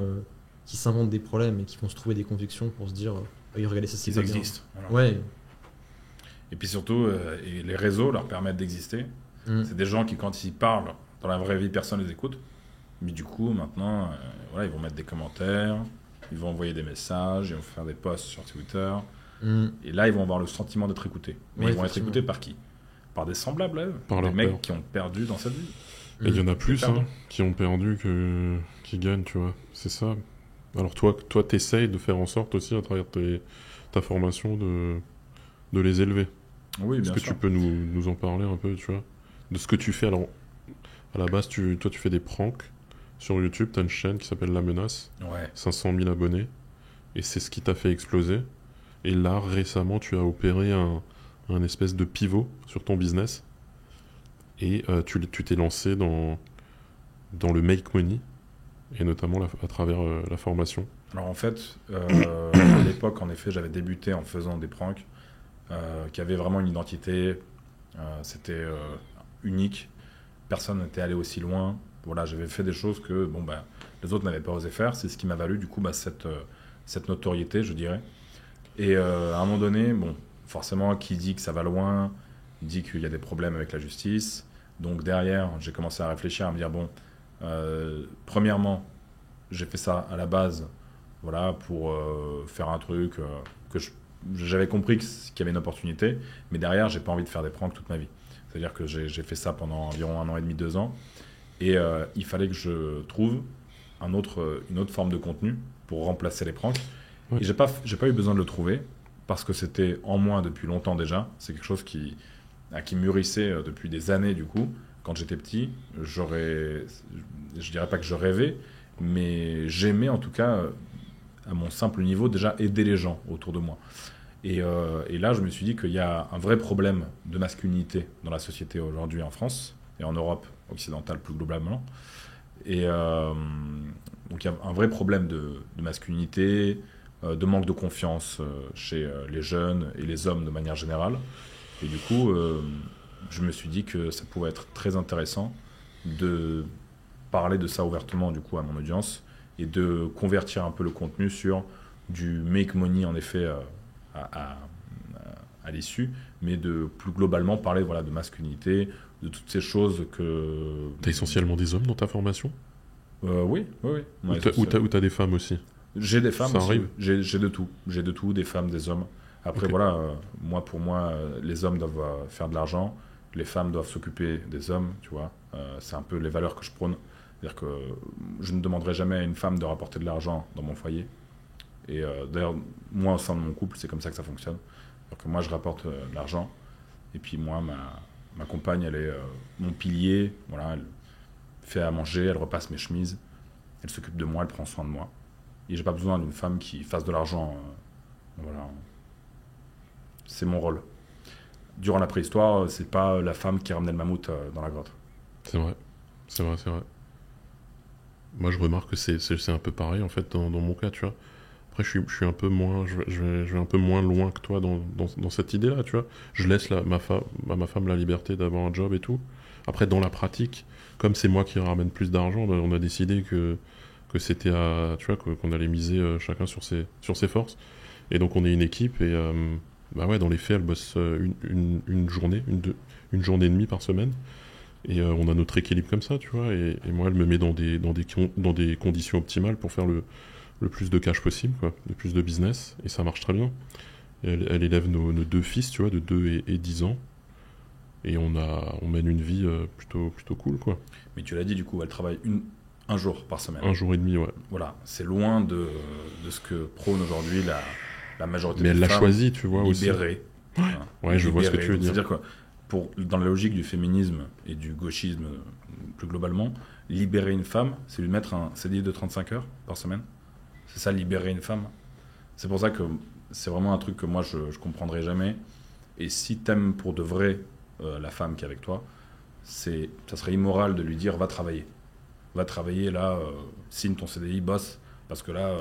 qui s'inventent des problèmes et qui vont se trouver des convictions pour se dire oui, regardez ça, c'est ils existent. Voilà. Ouais. Et puis surtout, les réseaux leur permettent d'exister. C'est des gens qui, quand ils parlent dans la vraie vie, personne ne les écoute. Mais du coup, maintenant, ils vont mettre des commentaires, ils vont envoyer des messages, ils vont faire des posts sur Twitter. Et là, ils vont avoir le sentiment d'être écoutés. Mais ils vont être écoutés par qui? Par des semblables, par des mecs qui ont perdu dans cette vie. Et il y en a plus qui ont perdu qui gagnent, tu vois. C'est ça. Alors toi t'essayes de faire en sorte aussi à travers ta formation de les élever. Oui, bien sûr. Est-ce que tu peux nous en parler un peu, tu vois, de ce que tu fais? Alors À la base, toi, tu fais des pranks sur YouTube. Tu as une chaîne qui s'appelle La Menace. Ouais. 500 000 abonnés. Et c'est ce qui t'a fait exploser. Et là, récemment, tu as opéré un espèce de pivot sur ton business. Et tu t'es lancé dans le make money. Et notamment à travers la formation. Alors en fait, à l'époque, en effet, j'avais débuté en faisant des pranks qui avaient vraiment une identité. C'était unique. Personne n'était allé aussi loin. Voilà, j'avais fait des choses que les autres n'avaient pas osé faire. C'est ce qui m'a valu du coup cette notoriété, je dirais. Et à un moment donné, forcément, qui dit que ça va loin, dit qu'il y a des problèmes avec la justice. Donc derrière, j'ai commencé à réfléchir, à me dire, premièrement, j'ai fait ça à la base pour faire un truc que j'avais compris qu'il y avait une opportunité, mais derrière, j'ai pas envie de faire des pranks toute ma vie. C'est-à-dire que j'ai fait ça pendant environ 1 an et demi, 2 ans, et il fallait que je trouve une autre forme de contenu pour remplacer les pranks. Ouais. Et j'ai pas eu besoin de le trouver, parce que c'était en moi depuis longtemps déjà. C'est quelque chose qui mûrissait depuis des années du coup. Quand j'étais petit, je dirais pas que je rêvais, mais j'aimais en tout cas, à mon simple niveau, déjà aider les gens autour de moi. Et là, je me suis dit qu'il y a un vrai problème de masculinité dans la société aujourd'hui en France et en Europe occidentale plus globalement. Et donc il y a un vrai problème de masculinité, de manque de confiance chez les jeunes et les hommes de manière générale. Et du coup, je me suis dit que ça pouvait être très intéressant de parler de ça ouvertement du coup à mon audience et de convertir un peu le contenu sur du make money en effet à l'issue, mais de plus globalement parler de masculinité, de toutes ces choses que... T'as essentiellement des hommes dans ta formation ? Oui. Ou t'as des femmes aussi ? J'ai des femmes ça aussi. Arrive. J'ai de tout. J'ai de tout, des femmes, des hommes. Après, pour moi, les hommes doivent faire de l'argent, les femmes doivent s'occuper des hommes, tu vois. C'est un peu les valeurs que je prône. C'est-à-dire que je ne demanderai jamais à une femme de rapporter de l'argent dans mon foyer. Et d'ailleurs, moi, au sein de mon couple, c'est comme ça que ça fonctionne. C'est-à-dire que moi, je rapporte de l'argent. Et puis moi, ma compagne, elle est mon pilier. Voilà, elle fait à manger, elle repasse mes chemises. Elle s'occupe de moi, elle prend soin de moi. Et j'ai pas besoin d'une femme qui fasse de l'argent. Voilà. C'est mon rôle. Durant la préhistoire, c'est pas la femme qui ramenait le mammouth dans la grotte. C'est vrai. Moi, je remarque que c'est un peu pareil, en fait, dans mon cas, tu vois. Après, je suis un peu moins... Je vais un peu moins loin que toi dans cette idée-là, tu vois. Je laisse ma femme la liberté d'avoir un job et tout. Après, dans la pratique, comme c'est moi qui ramène plus d'argent, on a décidé que c'était tu vois, qu'on allait miser chacun sur ses forces. Et donc, on est une équipe et... dans les faits, elle bosse une journée, une journée et demie par semaine. Et on a notre équilibre comme ça, tu vois. Et moi, elle me met dans des conditions optimales pour faire le plus de cash possible, quoi, le plus de business. Et ça marche très bien. Et elle élève nos 2 fils, tu vois, de 2 et 10 ans. Et on mène une vie plutôt cool, quoi. Mais tu l'as dit, du coup, elle travaille un jour par semaine. 1 jour et demi, ouais. Voilà, c'est loin de ce que prône aujourd'hui la majorité des femmes. Mais elle l'a choisi, tu vois, libérée. aussi. Ouais, je vois ce que tu veux dire. C'est-à-dire que dans la logique du féminisme et du gauchisme plus globalement, libérer une femme, c'est lui mettre un CDI de 35 heures par semaine. C'est ça, libérer une femme. C'est pour ça que c'est vraiment un truc que moi, je comprendrai jamais. Et si t'aimes pour de vrai la femme qui est avec toi, ça serait immoral de lui dire va travailler. Va travailler là, signe ton CDI, bosse, parce que là,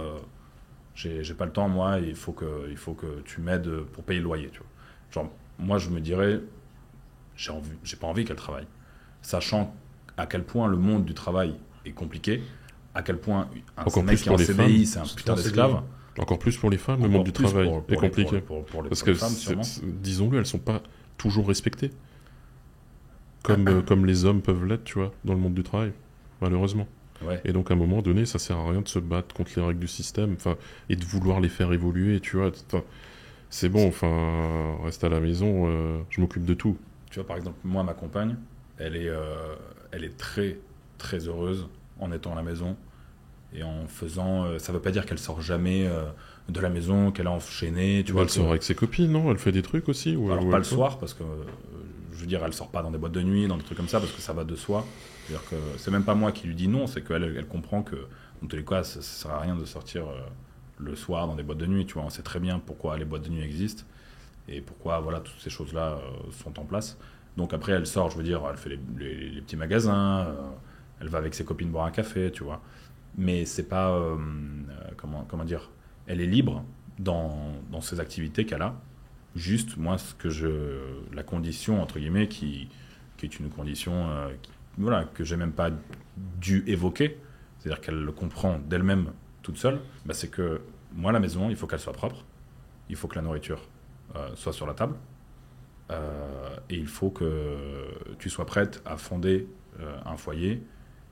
j'ai pas le temps, moi, et il faut que tu m'aides pour payer le loyer. Tu vois. Genre, moi, je me dirais, j'ai pas envie qu'elle travaille. Sachant à quel point le monde du travail est compliqué, à quel point un mec qui est en CDI, c'est un putain d'esclave. Encore plus pour les femmes, le monde du travail est compliqué. Parce que femmes, disons-le, elles sont pas toujours respectées. Comme les hommes peuvent l'être, tu vois, dans le monde du travail, malheureusement. Ouais. Et donc, à un moment donné, ça sert à rien de se battre contre les règles du système, et de vouloir les faire évoluer, tu vois. C'est bon, reste à la maison, je m'occupe de tout. Tu vois, par exemple, moi, ma compagne, elle est très, très heureuse en étant à la maison et en faisant... ça veut pas dire qu'elle sort jamais de la maison, qu'elle a enchaîné. Tu vois, elle sort avec ses copines, non ? Elle fait des trucs aussi alors, pas le soir, parce que je veux dire, elle sort pas dans des boîtes de nuit, dans des trucs comme ça, parce que ça va de soi. C'est-à-dire que c'est même pas moi qui lui dis non, c'est qu'elle elle comprend que, en tous les cas, ça sert à rien de sortir le soir dans des boîtes de nuit, tu vois. On sait très bien pourquoi les boîtes de nuit existent et pourquoi, voilà, toutes ces choses-là sont en place. Donc après, elle sort, je veux dire, elle fait les petits magasins, elle va avec ses copines boire un café, tu vois. Mais c'est pas, comment dire, elle est libre dans ses activités qu'elle a. Juste, moi, la condition, entre guillemets, qui est une condition voilà, que j'ai même pas dû évoquer, c'est-à-dire qu'elle le comprend d'elle-même toute seule, bah, c'est que moi, la maison, il faut qu'elle soit propre, il faut que la nourriture soit sur la table, et il faut que tu sois prête à fonder un foyer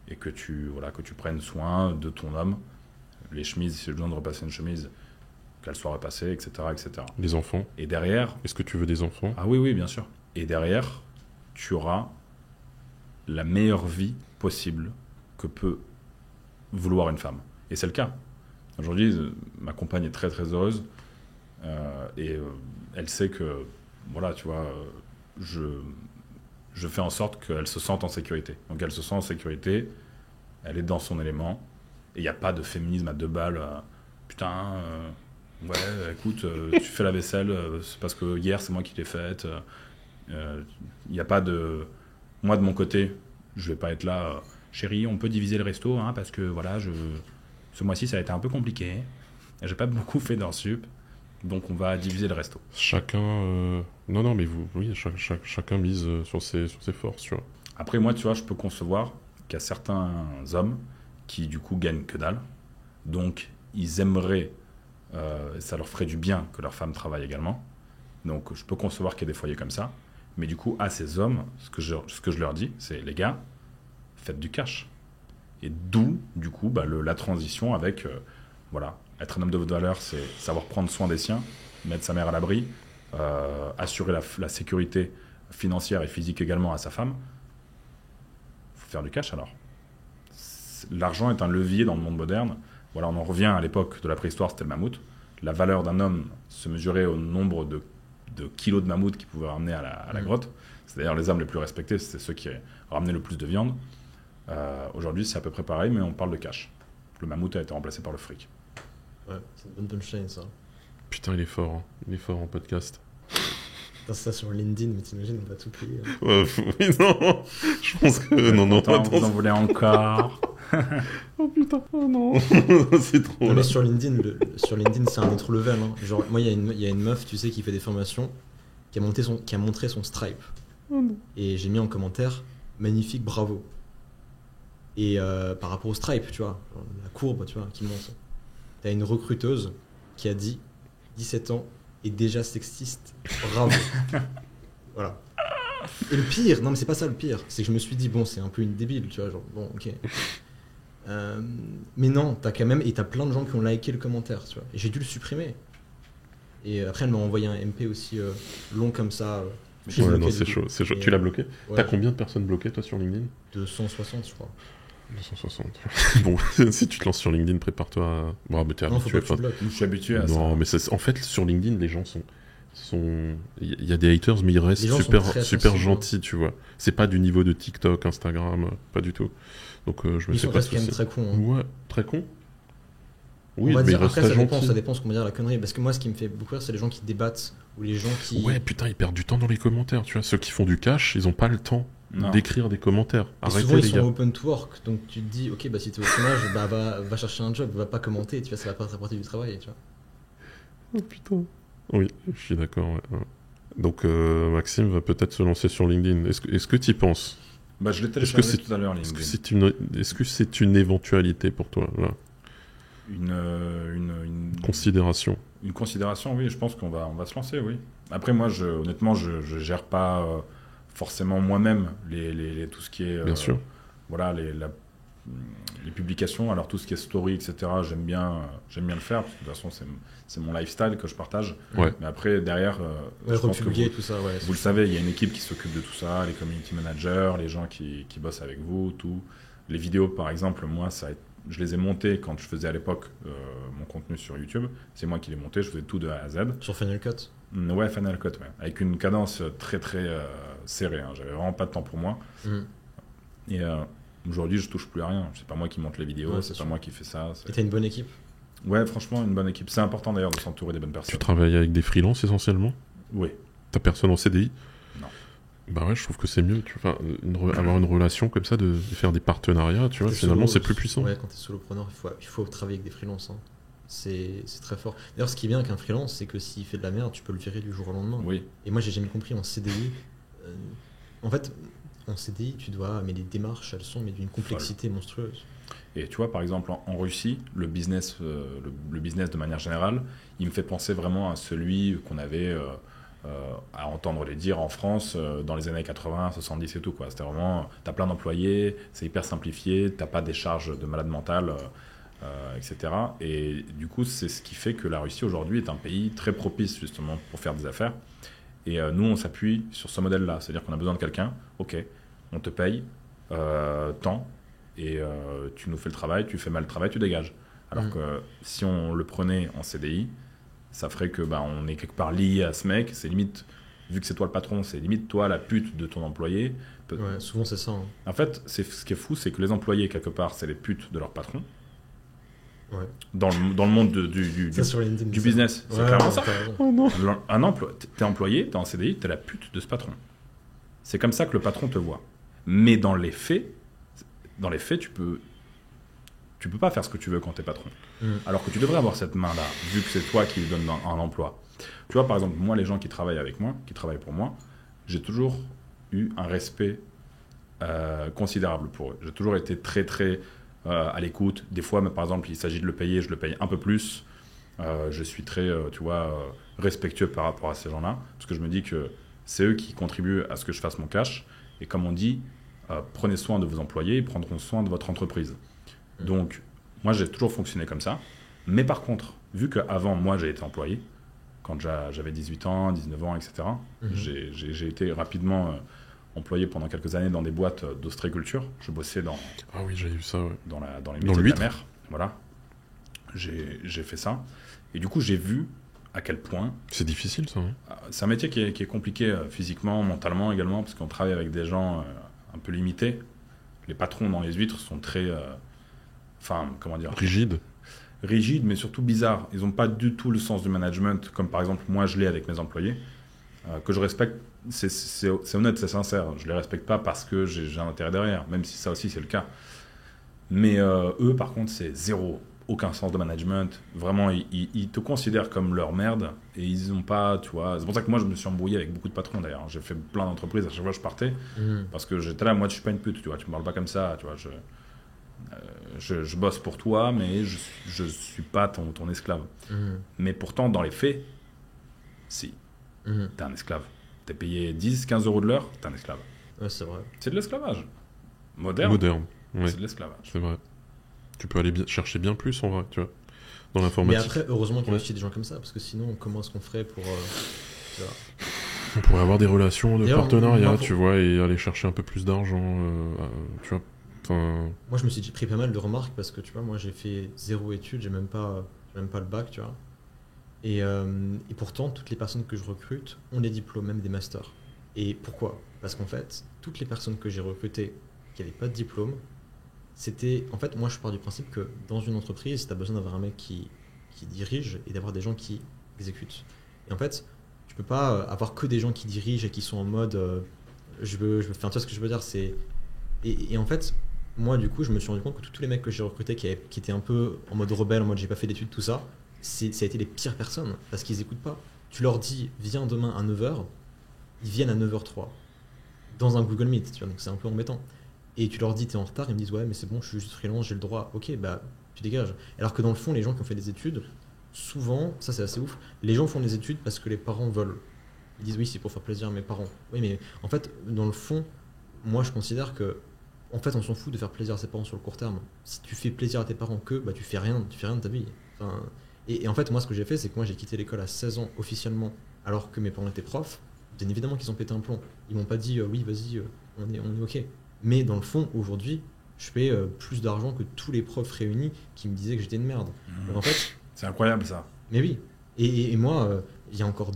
et que tu prennes soin de ton homme. Les chemises, si j'ai besoin de repasser une chemise, qu'elle soit repassée, etc., etc. Les enfants. Et derrière... Est-ce que tu veux des enfants? Ah oui, oui, bien sûr. Et derrière, tu auras la meilleure vie possible que peut vouloir une femme. Et c'est le cas. Aujourd'hui, ma compagne est très, très heureuse. Elle sait que, voilà, tu vois, je fais en sorte qu'elle se sente en sécurité. Donc elle se sent en sécurité, elle est dans son élément, et il n'y a pas de féminisme à deux balles. Putain, ouais, écoute, tu fais la vaisselle, c'est parce que hier c'est moi qui l'ai faite. Il n'y a pas de... Moi de mon côté, je vais pas être là, chérie, on peut diviser le resto, hein, parce que voilà, ce mois-ci ça a été un peu compliqué. J'ai pas beaucoup fait d'heures sup. Donc on va diviser le resto. Chacun... Non, mais oui, chacun mise sur ses forces, tu vois. Après, moi, tu vois, je peux concevoir qu'il y a certains hommes qui, du coup, gagnent que dalle. Donc, ils aimeraient, ça leur ferait du bien que leur femme travaille également. Donc, je peux concevoir qu'il y ait des foyers comme ça. Mais du coup, à ces hommes, ce que je leur dis, c'est, les gars, faites du cash. Et d'où, du coup, la transition avec... voilà. Être un homme de valeur, c'est savoir prendre soin des siens, mettre sa mère à l'abri, assurer la sécurité financière et physique également à sa femme. Il faut faire du cash alors. L'argent est un levier dans le monde moderne. Voilà, on en revient à l'époque de la préhistoire, c'était le mammouth. La valeur d'un homme se mesurait au nombre de kilos de mammouth qu'il pouvait ramener à la grotte. C'est d'ailleurs les hommes les plus respectés, c'était ceux qui ramenaient le plus de viande. Aujourd'hui, c'est à peu près pareil, mais on parle de cash. Le mammouth a été remplacé par le fric. Ouais, c'est une bonne punchline, ça. Putain, il est fort, hein. Il est fort en podcast. T'as ça sur LinkedIn, mais t'imagines, on va tout plier. Oui, non. Je pense que... Non, attends. Vous en voulez encore? Oh putain, oh non. C'est trop... Non, mais sur LinkedIn, c'est un autre level. Hein. Genre, moi, il y a une meuf, tu sais, qui fait des formations, qui a montré son Stripe. Oh non. Et j'ai mis en commentaire, magnifique, bravo. Et par rapport au Stripe, tu vois, la courbe, tu vois, qui monte. T'as une recruteuse qui a dit 17 ans et déjà sexiste. Bravo. Voilà. Et le pire, non mais c'est pas ça le pire, c'est que je me suis dit bon c'est un peu une débile, tu vois, genre bon ok. Mais non, t'as quand même, et t'as plein de gens qui ont liké le commentaire, tu vois. Et j'ai dû le supprimer. Et après elle m'a envoyé un MP aussi long comme ça. Ouais, non, c'est chaud, c'est chaud. Tu l'as bloqué? Ouais. T'as combien de personnes bloquées toi sur LinkedIn? 260 je crois. 260. Bon, si tu te lances sur LinkedIn, prépare-toi à... Bon, mais t'es Non, faut habitué. pas que tu bloques. Je suis habitué à ça. Non, mais en fait, sur LinkedIn, les gens sont... Il y a des haters, mais ils restent Les gens super sont très sensibles, gentils, tu vois. C'est pas du niveau de TikTok, Instagram, pas du tout. Donc, je me Ils sais sont pas quand même très cons. Hein. Ouais, très con. Oui, on va mais ils dire, restent après, très gentils. ça dépend ce qu'on va dire la connerie. Parce que moi, ce qui me fait beaucoup rire, c'est les gens qui débattent ou les gens qui. Ouais, putain, ils perdent du temps dans les commentaires, tu vois. Ceux qui font du cash, ils ont pas le temps d'écrire des commentaires. Et Arrêtez, souvent, ils les sont gars. open to work. Donc, tu te dis, ok, bah si t'es au chômage, bah, va chercher un job, va pas commenter, tu vois, ça va pas faire partie du travail, tu vois. Oh putain. Oui, je suis d'accord, ouais. Donc, Maxime va peut-être se lancer sur LinkedIn. Est-ce que tu y penses? Bah, je l'ai téléchargé tout à l'heure, LinkedIn. Est-ce que c'est une éventualité pour toi, là? Une considération. Une considération, oui, je pense qu'on va se lancer, oui. Après, moi, honnêtement, je gère pas forcément moi-même tout ce qui est... Bien sûr. Voilà, les publications, alors tout ce qui est story, etc., j'aime bien le faire, parce que de toute façon, c'est mon lifestyle que je partage. Ouais. Mais après, derrière, ouais, je pense que tout ça, ouais, vous le savez, il y a une équipe qui s'occupe de tout ça, les community managers, les gens qui bossent avec vous, tout. Les vidéos, par exemple, moi, je les ai montées quand je faisais à l'époque mon contenu sur YouTube. C'est moi qui les montais, je faisais tout de A à Z. Sur Final Cut? Ouais, Final Cut, ouais. Avec une cadence très, très serré. Hein. J'avais vraiment pas de temps pour moi. Et aujourd'hui, je touche plus à rien. C'est pas moi qui monte les vidéos, c'est pas moi qui fais ça. Et t'as une bonne équipe? Ouais, franchement, une bonne équipe. C'est important d'ailleurs de s'entourer des bonnes personnes. Tu travailles avec des freelances essentiellement? Oui. T'as personne en CDI? Non. Bah ouais, je trouve que c'est mieux. Avoir une relation comme ça, de faire des partenariats, tu vois, finalement, c'est plus puissant. Ouais, quand t'es solopreneur, il faut travailler avec des freelances. Hein. C'est très fort. D'ailleurs, ce qui est bien avec un freelance, c'est que s'il fait de la merde, tu peux le virer du jour au lendemain. Oui. Et moi, j'ai jamais compris en CDI. En fait, en CDI, tu dois. Mais les démarches, elles sont d'une complexité monstrueuse. Et tu vois, par exemple, en Russie, le business de manière générale, il me fait penser vraiment à celui qu'on avait à entendre les dire en France dans les années 80, 70 et tout. C'était vraiment, tu as plein d'employés, c'est hyper simplifié, tu n'as pas des charges de malade mental, etc. Et du coup, c'est ce qui fait que la Russie aujourd'hui est un pays très propice justement pour faire des affaires. Et nous, on s'appuie sur ce modèle-là. C'est-à-dire qu'on a besoin de quelqu'un, ok, on te paye tant, et tu nous fais le travail, tu fais mal le travail, tu dégages. Alors que si on le prenait en CDI, ça ferait que on est quelque part lié à ce mec. C'est limite, vu que c'est toi le patron, c'est limite toi la pute de ton employé. Ouais, souvent c'est ça. Hein. En fait, ce qui est fou, c'est que les employés, quelque part, c'est les putes de leur patron. Ouais. Dans le monde du business. C'est clairement ça. Oh non. T'es employé, t'es en CDI, t'es la pute de ce patron. C'est comme ça que le patron te voit. Mais dans les faits, tu peux pas faire ce que tu veux quand t'es patron. Alors que tu devrais avoir cette main-là, vu que c'est toi qui lui donne un emploi. Tu vois, par exemple, moi, les gens qui travaillent avec moi, qui travaillent pour moi, j'ai toujours eu un respect considérable pour eux. J'ai toujours été très, très à l'écoute. Des fois, mais par exemple, il s'agit de le payer, je le paye un peu plus. Je suis très, respectueux par rapport à ces gens-là, parce que je me dis que c'est eux qui contribuent à ce que je fasse mon cash. Et comme on dit, prenez soin de vos employés, ils prendront soin de votre entreprise. Donc, moi, j'ai toujours fonctionné comme ça. Mais par contre, vu qu'avant, moi, j'ai été employé, quand j'avais 18 ans, 19 ans, etc., j'ai été rapidement employé pendant quelques années dans des boîtes d'ostréiculture. Je bossais dans... Ah oui, j'ai eu ça, ouais. Dans les métiers de la mer. Voilà. J'ai fait ça. Et du coup, j'ai vu à quel point... C'est difficile, ça. Hein. C'est un métier qui est compliqué physiquement, mentalement également, parce qu'on travaille avec des gens un peu limités. Les patrons dans les huîtres sont très... comment dire, rigides, mais surtout bizarres. Ils n'ont pas du tout le sens du management, comme par exemple moi je l'ai avec mes employés, que je respecte. C'est honnête, c'est sincère. Je les respecte pas parce que j'ai un intérêt derrière, même si ça aussi c'est le cas. Mais eux, par contre, c'est zéro, aucun sens de management. Vraiment, ils te considèrent comme leur merde et ils n'ont pas, tu vois. C'est pour ça que moi je me suis embrouillé avec beaucoup de patrons d'ailleurs. J'ai fait plein d'entreprises, à chaque fois je partais parce que j'étais là, moi je suis pas une pute, tu vois. Tu me parles pas comme ça, tu vois. Je bosse pour toi, mais je suis pas ton esclave. Mais pourtant, dans les faits, si. T'es un esclave. T'es payé 10, 15 euros de l'heure, t'es un esclave. Ouais, c'est vrai. C'est de l'esclavage. Moderne. Ouais. C'est de l'esclavage. C'est vrai. Tu peux aller chercher bien plus, en vrai, tu vois, dans l'informatique. Mais après, heureusement qu'il y a aussi des gens comme ça, parce que sinon, comment est-ce qu'on ferait pour... On pourrait avoir des relations de partenariat, tu vois, et aller chercher un peu plus d'argent, tu vois. Moi, je me suis pris pas mal de remarques parce que, tu vois, moi, j'ai fait 0 études, j'ai même pas le bac, tu vois. Et pourtant, toutes les personnes que je recrute ont des diplômes, même des masters. Et pourquoi ? Parce qu'en fait, toutes les personnes que j'ai recrutées qui n'avaient pas de diplôme, c'était... En fait, moi, je pars du principe que dans une entreprise, tu as besoin d'avoir un mec qui dirige et d'avoir des gens qui exécutent. Et en fait, tu peux pas avoir que des gens qui dirigent et qui sont en mode... je veux faire... Tu vois ce que je veux dire, c'est... Et en fait... Moi, du coup, je me suis rendu compte que tous les mecs que j'ai recrutés qui étaient un peu en mode rebelle, en mode j'ai pas fait d'études, tout ça, ça a été les pires personnes parce qu'ils écoutent pas. Tu leur dis, viens demain à 9h, ils viennent à 9h03 dans un Google Meet, tu vois, donc c'est un peu embêtant. Et tu leur dis, t'es en retard, ils me disent, ouais, mais c'est bon, je suis juste freelance, j'ai le droit. Ok, bah, tu dégages. Alors que dans le fond, les gens qui ont fait des études, souvent, ça c'est assez ouf, les gens font des études parce que les parents veulent. Ils disent, oui, c'est pour faire plaisir à mes parents. Oui, mais en fait, dans le fond, moi je considère que en fait, on s'en fout de faire plaisir à ses parents sur le court terme. Si tu fais plaisir à tes parents bah tu fais rien de ta vie. Enfin, et en fait, moi, ce que j'ai fait, c'est que moi, j'ai quitté l'école à 16 ans officiellement, alors que mes parents étaient profs. Bien évidemment qu'ils ont pété un plomb. Ils m'ont pas dit, oui, vas-y, on est ok. Mais dans le fond, aujourd'hui, je fais plus d'argent que tous les profs réunis qui me disaient que j'étais une merde. Donc, en fait, c'est incroyable ça. Mais oui. Et moi, il y a encore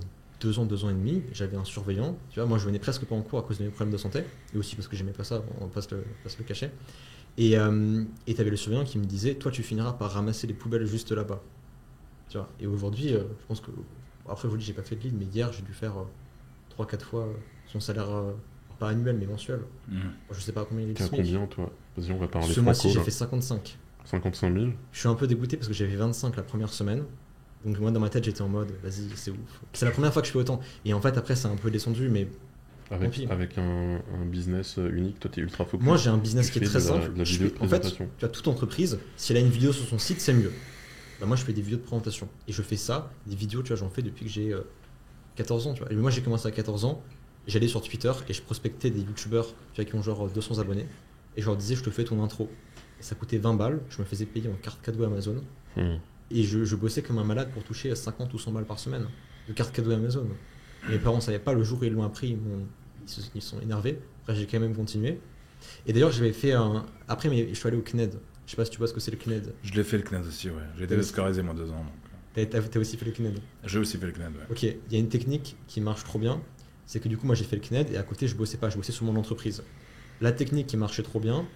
2 ans, 2 ans et demi, j'avais un surveillant. Tu vois, moi, je venais presque pas en cours à cause de mes problèmes de santé, et aussi parce que j'aimais pas ça, on va pas se le cacher. Et tu avais le surveillant qui me disait, toi, tu finiras par ramasser les poubelles juste là-bas. Tu vois. Et aujourd'hui, je pense que... Après, je vous dis, j'ai pas fait de lead, mais hier, j'ai dû faire 3-4 fois son salaire, pas annuel, mais mensuel. Je sais pas combien il est. T'as combien, toi? Vas-y, on va parler Ce mois-ci, j'ai fait 55. 55 000. Je suis un peu dégoûté parce que j'avais 25 la première semaine. Donc moi, dans ma tête, j'étais en mode, vas-y, c'est ouf. C'est la première fois que je fais autant. Et en fait, après, c'est un peu descendu, mais... Avec un business unique, toi, t'es ultra focus. Moi, j'ai un business qui est très simple. En fait, tu as toute entreprise, si elle a une vidéo sur son site, c'est mieux. Bah, moi, je fais des vidéos de présentation. Et je fais ça, des vidéos, tu vois, j'en fais depuis que j'ai 14 ans, tu vois. Et moi, j'ai commencé à 14 ans, j'allais sur Twitter et je prospectais des youtubeurs, tu vois, qui ont genre 200 abonnés. Et je leur disais, je te fais ton intro. Et ça coûtait 20 balles, je me faisais payer en carte cadeau Amazon. Et je bossais comme un malade pour toucher 50 ou 100 balles par semaine de carte cadeau Amazon. Et mes parents ne savaient pas, le jour où ils l'ont appris, ils sont énervés. Après, j'ai quand même continué. Et d'ailleurs, j'avais fait un... Après, mais je suis allé au CNED. Je sais pas si tu vois ce que c'est le CNED. Je l'ai fait le CNED aussi, ouais. J'ai été scolarisé moi 2 ans. T'as aussi fait le CNED? J'ai aussi fait le CNED, ouais. Ok, il y a une technique qui marche trop bien. C'est que du coup, moi, j'ai fait le CNED et à côté, je bossais pas. Je bossais sur mon entreprise. La technique qui marchait trop bien,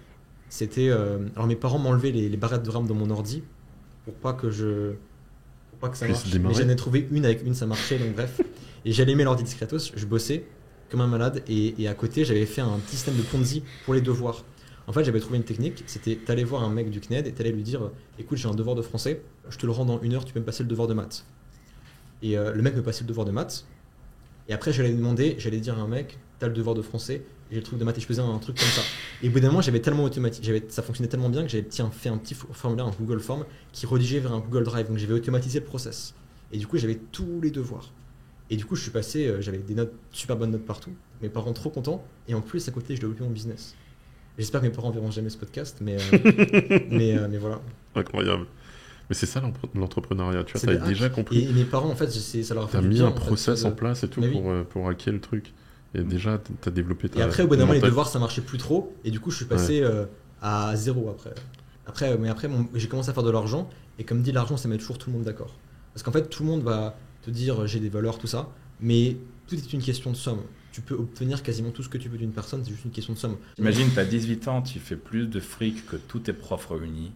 c'était... Alors, mes parents m'enlevaient les barrettes de RAM dans mon ordi pour pas que ça marche. Mais j'en ai trouvé une, avec une ça marchait, donc bref. Et j'allumais l'ordi discretos, je bossais comme un malade et à côté j'avais fait un petit système de Ponzi pour les devoirs. En fait, j'avais trouvé une technique, c'était t'allais voir un mec du CNED et t'allais lui dire écoute, j'ai un devoir de français, je te le rends dans 1 heure, tu peux me passer le devoir de maths. Et le mec me passait le devoir de maths. Et après j'allais dire à un mec t'as le devoir de français, j'ai le truc de maths, et je faisais un truc comme ça. Et au bout d'un moment, j'avais tellement automatisé, ça fonctionnait tellement bien que j'avais fait un petit formulaire, un Google Form, qui rédigeait vers un Google Drive. Donc j'avais automatisé le process. Et du coup, j'avais tous les devoirs. Et du coup, je suis passé, j'avais des notes, super bonnes notes partout. Mes parents trop contents. Et en plus, à côté, je développais mon business. J'espère que mes parents verront jamais ce podcast, mais voilà. Incroyable. Mais c'est ça l'entrepreneuriat, tu vois, t'avais déjà compris. Et mes parents, en fait, ça leur a fait du bien. T'as mis un process en fait, place et tout pour hacker le truc. Et déjà, t'as développé ta... Et après, au bout d'un moment, les devoirs, ça marchait plus trop. Et du coup, je suis passé à 0 après. Mais après, j'ai commencé à faire de l'argent. Et comme dit, l'argent, ça met toujours tout le monde d'accord. Parce qu'en fait, tout le monde va te dire j'ai des valeurs, tout ça. Mais tout est une question de somme. Tu peux obtenir quasiment tout ce que tu veux d'une personne, c'est juste une question de somme. Imagine, t'as 18 ans, tu fais plus de fric que tous tes profs réunis,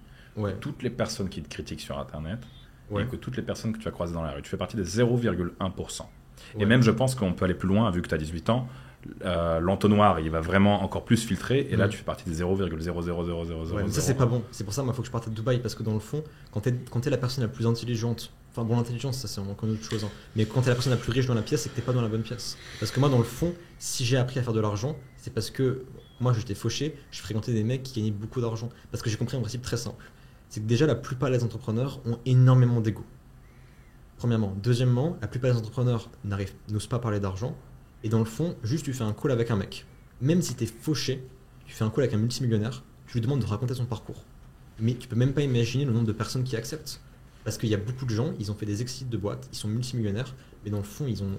toutes les personnes qui te critiquent sur Internet, et que toutes les personnes que tu vas croiser dans la rue. Tu fais partie des 0,1%. Et même, je pense qu'on peut aller plus loin, vu que tu as 18 ans. L'entonnoir, il va vraiment encore plus filtrer. Et là, tu fais partie des 0,0000000. Ça, c'est pas bon. C'est pour ça, moi, il faut que je parte à Dubaï. Parce que dans le fond, quand t'es la personne la plus intelligente, enfin, bon, l'intelligence, ça, c'est encore une autre chose. Hein. Mais quand t'es la personne la plus riche dans la pièce, c'est que t'es pas dans la bonne pièce. Parce que moi, dans le fond, si j'ai appris à faire de l'argent, c'est parce que moi, j'étais fauché. Je fréquentais des mecs qui gagnaient beaucoup d'argent. Parce que j'ai compris un principe très simple. C'est que déjà, la plupart des entrepreneurs ont énormément d'ego. Premièrement. Deuxièmement, la plupart des entrepreneurs n'osent pas parler d'argent. Et dans le fond, juste tu fais un call avec un mec. Même si t'es fauché, tu fais un call avec un multimillionnaire, tu lui demandes de raconter son parcours. Mais tu peux même pas imaginer le nombre de personnes qui acceptent. Parce qu'il y a beaucoup de gens, ils ont fait des exits de boîtes, ils sont multimillionnaires, mais dans le fond, ils ont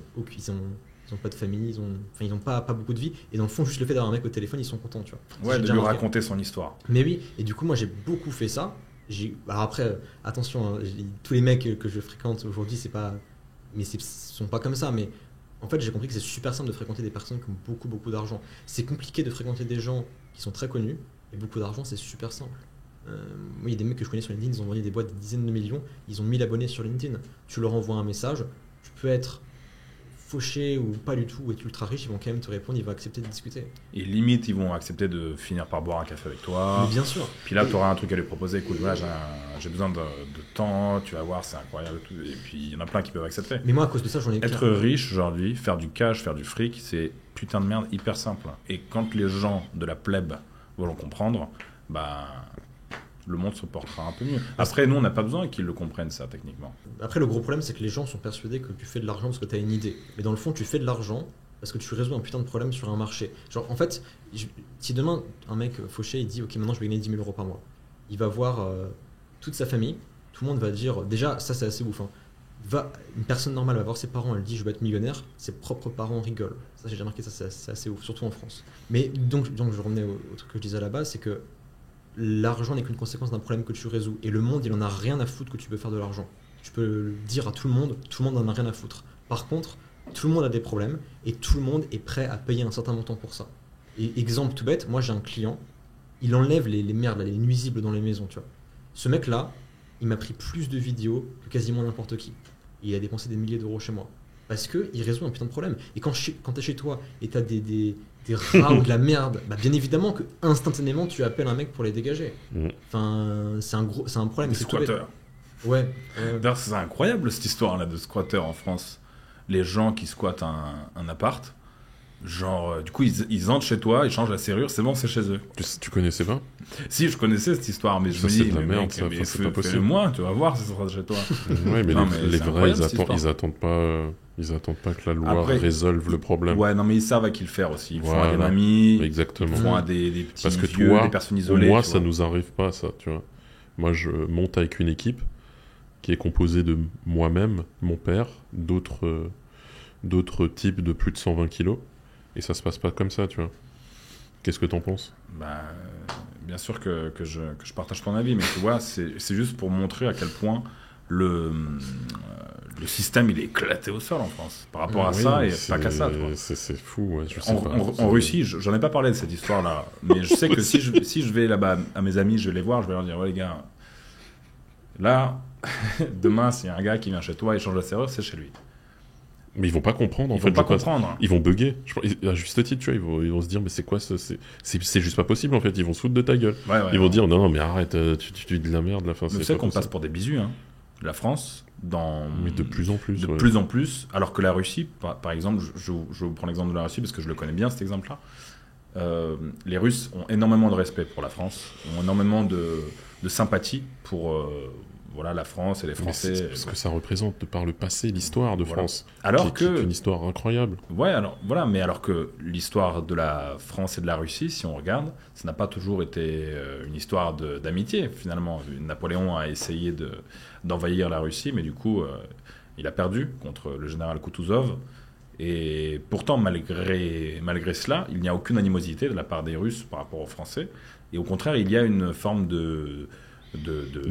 pas de famille, ils ont pas beaucoup de vie. Et dans le fond, juste le fait d'avoir un mec au téléphone, ils sont contents, tu vois. Ouais, de lui raconter son histoire. Mais oui, et du coup, moi j'ai beaucoup fait ça. Alors après, attention, hein, tous les mecs que je fréquente aujourd'hui, sont pas comme ça, mais en fait, j'ai compris que c'est super simple de fréquenter des personnes qui ont beaucoup d'argent. C'est compliqué de fréquenter des gens qui sont très connus, et beaucoup d'argent, c'est super simple. Moi, il y a des mecs que je connais sur LinkedIn, ils ont vendu des boîtes de dizaines de millions, ils ont 1000 abonnés sur LinkedIn. Tu leur envoies un message, tu peux être fauché ou pas du tout, ou être ultra riche, ils vont quand même te répondre, ils vont accepter de discuter. Et limite, ils vont accepter de finir par boire un café avec toi. Mais bien sûr. Puis là, tu auras un truc à lui proposer. Écoute, voilà, j'ai besoin de temps, tu vas voir, c'est incroyable. Et puis, il y en a plein qui peuvent accepter. Mais moi, à cause de ça, j'en ai Être riche aujourd'hui, faire du cash, faire du fric, c'est putain de merde hyper simple. Et quand les gens de la plèbe vont le comprendre, bah... le monde se portera un peu mieux. Après, nous, on n'a pas besoin qu'ils le comprennent, ça, techniquement. Après, le gros problème, c'est que les gens sont persuadés que tu fais de l'argent parce que tu as une idée. Mais dans le fond, tu fais de l'argent parce que tu résous un putain de problème sur un marché. Genre, en fait, si demain, un mec fauché, il dit « Ok, maintenant, je vais gagner 10 000 euros par mois », il va voir toute sa famille, tout le monde va dire... Déjà, ça, c'est assez ouf. Hein. Une personne normale va voir ses parents, elle dit « Je veux être millionnaire », ses propres parents rigolent. Ça, j'ai déjà remarqué, ça, c'est assez ouf, surtout en France. Mais donc je revenais au truc que je disais à la base, c'est que l'argent n'est qu'une conséquence d'un problème que tu résous. Et le monde, il en a rien à foutre que tu peux faire de l'argent. Tu peux le dire à tout le monde n'en a rien à foutre. Par contre, tout le monde a des problèmes et tout le monde est prêt à payer un certain montant pour ça. Et exemple tout bête, moi j'ai un client, il enlève les merdes, les nuisibles dans les maisons, tu vois. Ce mec-là, il m'a pris plus de vidéos que quasiment n'importe qui. Il a dépensé des milliers d'euros chez moi. Parce qu'il résout un putain de problème. Et quand t'es chez toi et t'as des rats ou de la merde, bah bien évidemment que instantanément tu appelles un mec pour les dégager. Enfin, c'est un problème. Les squatteurs. Ouais. D'ailleurs, c'est incroyable cette histoire-là de squatteurs en France. Les gens qui squattent un appart, genre, du coup, ils entrent chez toi, ils changent la serrure, c'est bon, c'est chez eux. Tu connaissais pas? Si, je connaissais cette histoire, mais je me dis, c'est de la merde, ça, c'est pas possible. Moi, tu vas voir si ça sera chez toi. Ouais, mais les vrais, ils attendent pas que la loi résolve le problème. Ouais, non, mais ils savent à qui le faire aussi. Ils font à des mamies, exactement. Ils font à des petits parce que vieux, des personnes isolées. Moi, ça nous arrive pas, ça, tu vois. Moi, je monte avec une équipe qui est composée de moi-même, mon père, d'autres types de plus de 120 kilos. Et ça se passe pas comme ça, tu vois. Qu'est-ce que t'en penses? Bien sûr que je partage ton avis, mais tu vois, c'est juste pour montrer à quel point le système il est éclaté au sol en France. Par rapport à ça, et pas qu'à ça. C'est fou, ouais, je sais pas. En Russie, j'en ai pas parlé de cette histoire-là, mais je sais que si je vais là-bas à mes amis, je vais les voir, je vais leur dire, ouais les gars, là, demain, s'il y a un gars qui vient chez toi et change la serrure, c'est chez lui. Mais ils vont pas comprendre, en fait. Ils vont pas comprendre. Ils vont bugger. À juste titre, tu vois, ils vont se dire, mais c'est quoi ça? C'est juste pas possible, en fait. Ils vont se foutre de ta gueule. Ils vont dire, non, mais arrête, tu dis de la merde, la fin. Tu sais qu'on passe pour des bisous, hein. La France, mais de plus en plus. De plus en plus. Alors que la Russie, par exemple, je vous prends l'exemple de la Russie parce que je le connais bien, cet exemple-là. Les Russes ont énormément de respect pour la France, ont énormément de sympathie pour la France et les Français. C'est parce que ça représente de par le passé l'histoire de France, qui est une histoire incroyable. Ouais, alors que l'histoire de la France et de la Russie, si on regarde, ça n'a pas toujours été une histoire d'amitié finalement. Napoléon a essayé d'envahir la Russie, mais du coup, il a perdu contre le général Kutuzov. Et pourtant, malgré cela, il n'y a aucune animosité de la part des Russes par rapport aux Français. Et au contraire, il y a une forme de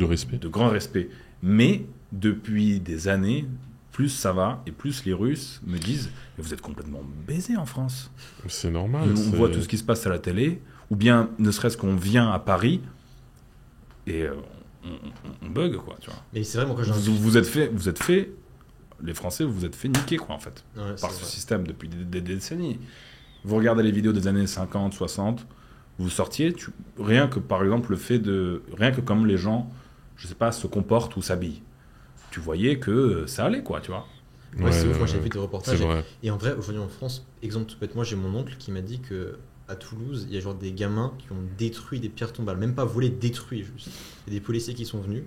respect. De grand respect. Mais depuis des années, plus ça va et plus les Russes me disent « Vous êtes complètement baisés en France. » C'est normal. On voit tout ce qui se passe à la télé, ou bien ne serait-ce qu'on vient à Paris et on bug, quoi. Tu vois. Mais c'est vrai, moi, quand vous êtes fait, les Français, vous vous êtes fait niquer, quoi, en fait, par ce système depuis des décennies. Vous regardez les vidéos des années 50, 60, vous sortiez, rien que par exemple rien que comme les gens, je sais pas, se comportent ou s'habillent, tu voyais que ça allait, quoi, tu vois. Ouais, c'est ouf, moi j'ai vu des reportages. Vrai. Et en vrai, aujourd'hui en France, exemple tout bête, moi j'ai mon oncle qui m'a dit que à Toulouse, il y a genre des gamins qui ont détruit des pierres tombales, même pas volé, détruit juste. Il y a des policiers qui sont venus.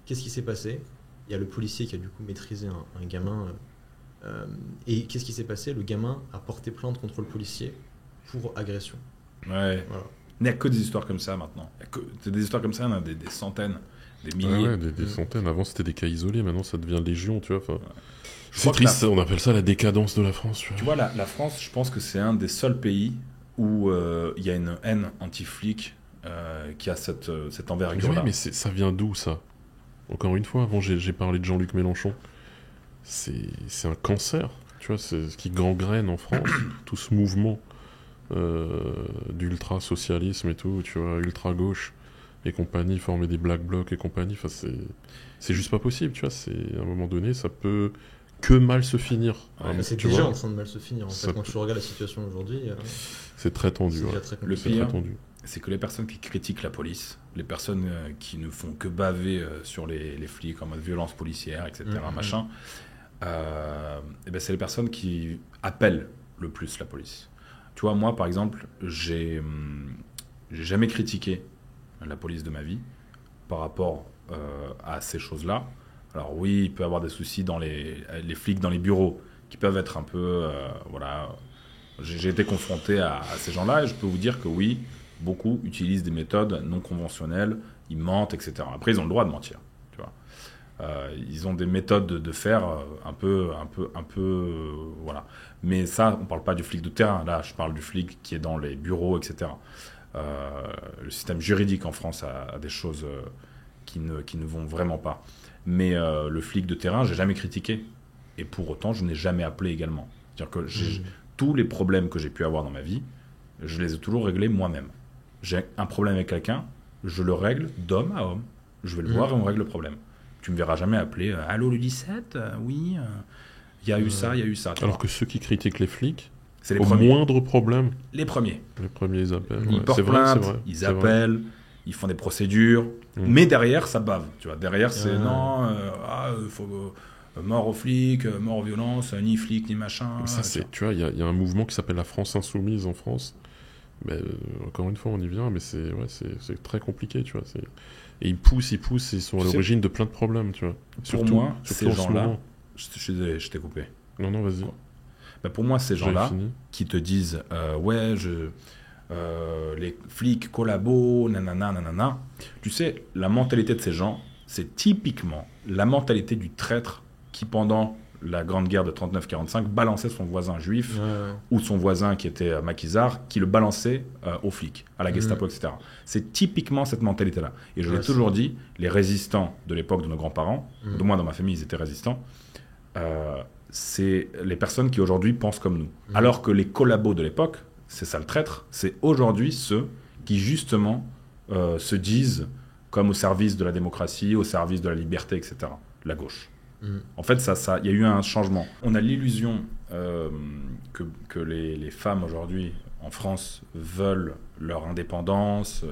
Qu'est-ce qui s'est passé? Il y a le policier qui a du coup maîtrisé un gamin. Et qu'est-ce qui s'est passé? Le gamin a porté plainte contre le policier pour agression. Ouais. Voilà. Il n'y a que des histoires comme ça maintenant. C'est des histoires comme ça, il y en a des centaines, des milliers. Ouais, des centaines. Avant c'était des cas isolés, maintenant ça devient légion, tu vois. Enfin, c'est triste, on appelle ça la décadence de la France. Tu vois, la France, je pense que c'est un des seuls pays où il y a une haine anti-flic qui a cette envergure-là. Mais ça vient d'où ça? Encore une fois, avant j'ai parlé de Jean-Luc Mélenchon. C'est un cancer, tu vois, c'est ce qui gangrène en France, tout ce mouvement d'ultra-socialisme et tout, tu vois, ultra-gauche et compagnie, former des black blocs et compagnie, enfin, c'est juste pas possible, tu vois, à un moment donné, ça peut que mal se finir. Ouais, c'est déjà en train de mal se finir, en fait, quand tu regardes la situation aujourd'hui. C'est très tendu. Le pire, c'est que les personnes qui critiquent la police, les personnes qui ne font que baver sur les flics en mode violence policière, etc., machin, c'est les personnes qui appellent le plus la police. Tu vois, moi, par exemple, j'ai jamais critiqué la police de ma vie par rapport à ces choses-là. Alors oui, il peut y avoir des soucis dans les flics dans les bureaux qui peuvent être un peu... J'ai été confronté à ces gens-là et je peux vous dire que oui, beaucoup utilisent des méthodes non conventionnelles, ils mentent, etc. Après, ils ont le droit de mentir, tu vois. Ils ont des méthodes de faire un peu, voilà. Mais ça, on parle pas du flic de terrain. Là, je parle du flic qui est dans les bureaux, etc. Le système juridique en France a des choses qui ne vont vraiment pas. Mais le flic de terrain, j'ai jamais critiqué. Et pour autant, je n'ai jamais appelé également. C'est-à-dire que tous les problèmes que j'ai pu avoir dans ma vie, je les ai toujours réglés moi-même. J'ai un problème avec quelqu'un, je le règle d'homme à homme. Je vais le voir et on règle le problème. Tu me verras jamais appeler « Allô, le 17 oui, il y a eu ça, il y a eu ça. » Alors que ceux qui critiquent les flics, c'est les au premiers. Moindre problème... Les premiers. Les premiers, ils appellent. Ils portent plainte, ils appellent, ils font des procédures, mais derrière, ça bave. Tu vois. Derrière, c'est faut... mort aux flics, mort aux violences, ni flics, ni machin. Ça, tu vois, il y a un mouvement qui s'appelle la France Insoumise en France. Mais, encore une fois, on y vient, mais c'est très compliqué, tu vois. Et ils poussent, ils sont à l'origine de plein de problèmes, tu vois. Pour moi, ces gens-là... Je suis désolé, je t'ai coupé. Non, vas-y. Pour moi, ces gens-là qui te disent les flics collabos, nanana. Tu sais, la mentalité de ces gens, c'est typiquement la mentalité du traître qui, pendant la Grande Guerre de 39-45, balançait son voisin juif ou son voisin qui était maquisard, qui le balançait aux flics, à la Gestapo, etc. C'est typiquement cette mentalité-là. Et je l'ai toujours dit, les résistants de l'époque de nos grands-parents, de moi dans ma famille, ils étaient résistants, c'est les personnes qui aujourd'hui pensent comme nous. Alors que les collabos de l'époque, c'est ça le traître, c'est aujourd'hui ceux qui justement se disent comme au service de la démocratie, au service de la liberté, etc. La gauche. En fait, il y a eu un changement. On a l'illusion que les femmes aujourd'hui en France veulent leur indépendance,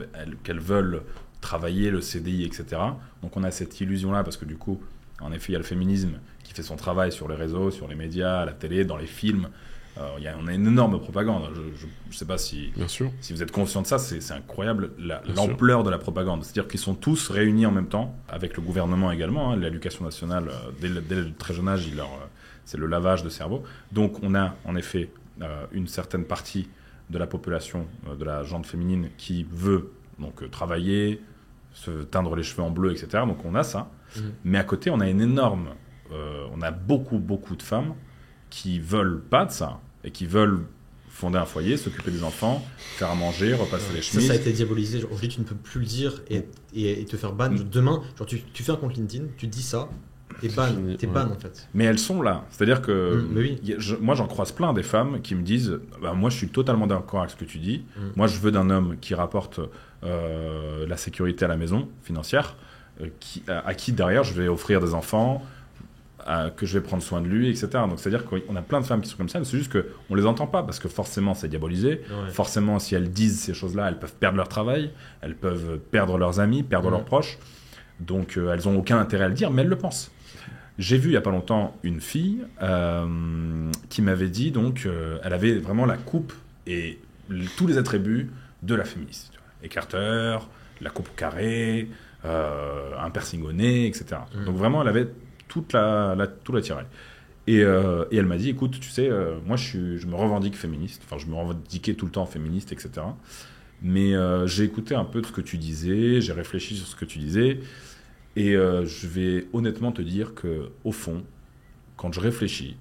qu'elles veulent travailler, le CDI, etc. Donc on a cette illusion-là parce que du coup, en effet, il y a le féminisme qui fait son travail sur les réseaux, sur les médias, à la télé, dans les films. On a une énorme propagande. Je ne sais pas si vous êtes conscient de ça, c'est incroyable l'ampleur de la propagande. C'est-à-dire qu'ils sont tous réunis en même temps, avec le gouvernement également, l'éducation nationale, dès le très jeune âge, c'est le lavage de cerveau. Donc on a en effet une certaine partie de la population, de la gente féminine, qui veut donc travailler, se teindre les cheveux en bleu, etc. Donc on a ça. Mais à côté, on a on a beaucoup de femmes qui veulent pas de ça et qui veulent fonder un foyer, s'occuper des enfants, faire à manger, repasser les chemises. Ça a été diabolisé. Aujourd'hui, tu ne peux plus le dire et te faire ban. Demain, genre, tu fais un compte LinkedIn, tu dis ça, t'es ban en fait. Mais elles sont là. C'est-à-dire que moi, j'en croise plein des femmes qui me disent moi, je suis totalement d'accord avec ce que tu dis. Moi, je veux d'un homme qui rapporte la sécurité à la maison financière, à qui derrière, je vais offrir des enfants, que je vais prendre soin de lui, etc. Donc c'est-à-dire qu'on a plein de femmes qui sont comme ça, mais c'est juste qu'on ne les entend pas, parce que forcément c'est diabolisé. Forcément, si elles disent ces choses-là, elles peuvent perdre leur travail, elles peuvent perdre leurs amis, perdre leurs proches. Donc elles n'ont aucun intérêt à le dire, mais elles le pensent. J'ai vu il n'y a pas longtemps une fille qui m'avait dit, donc, elle avait vraiment la coupe et tous les attributs de la féministe. Tu vois. Écarteur, la coupe au carré, un piercing au nez, etc. Donc vraiment, elle avait tout l'attirail. Et elle m'a dit, écoute, tu sais, moi je me revendique féministe, enfin je me revendiquais tout le temps féministe, etc. Mais j'ai écouté un peu de ce que tu disais, j'ai réfléchi sur ce que tu disais, et je vais honnêtement te dire qu'au fond, quand je réfléchis,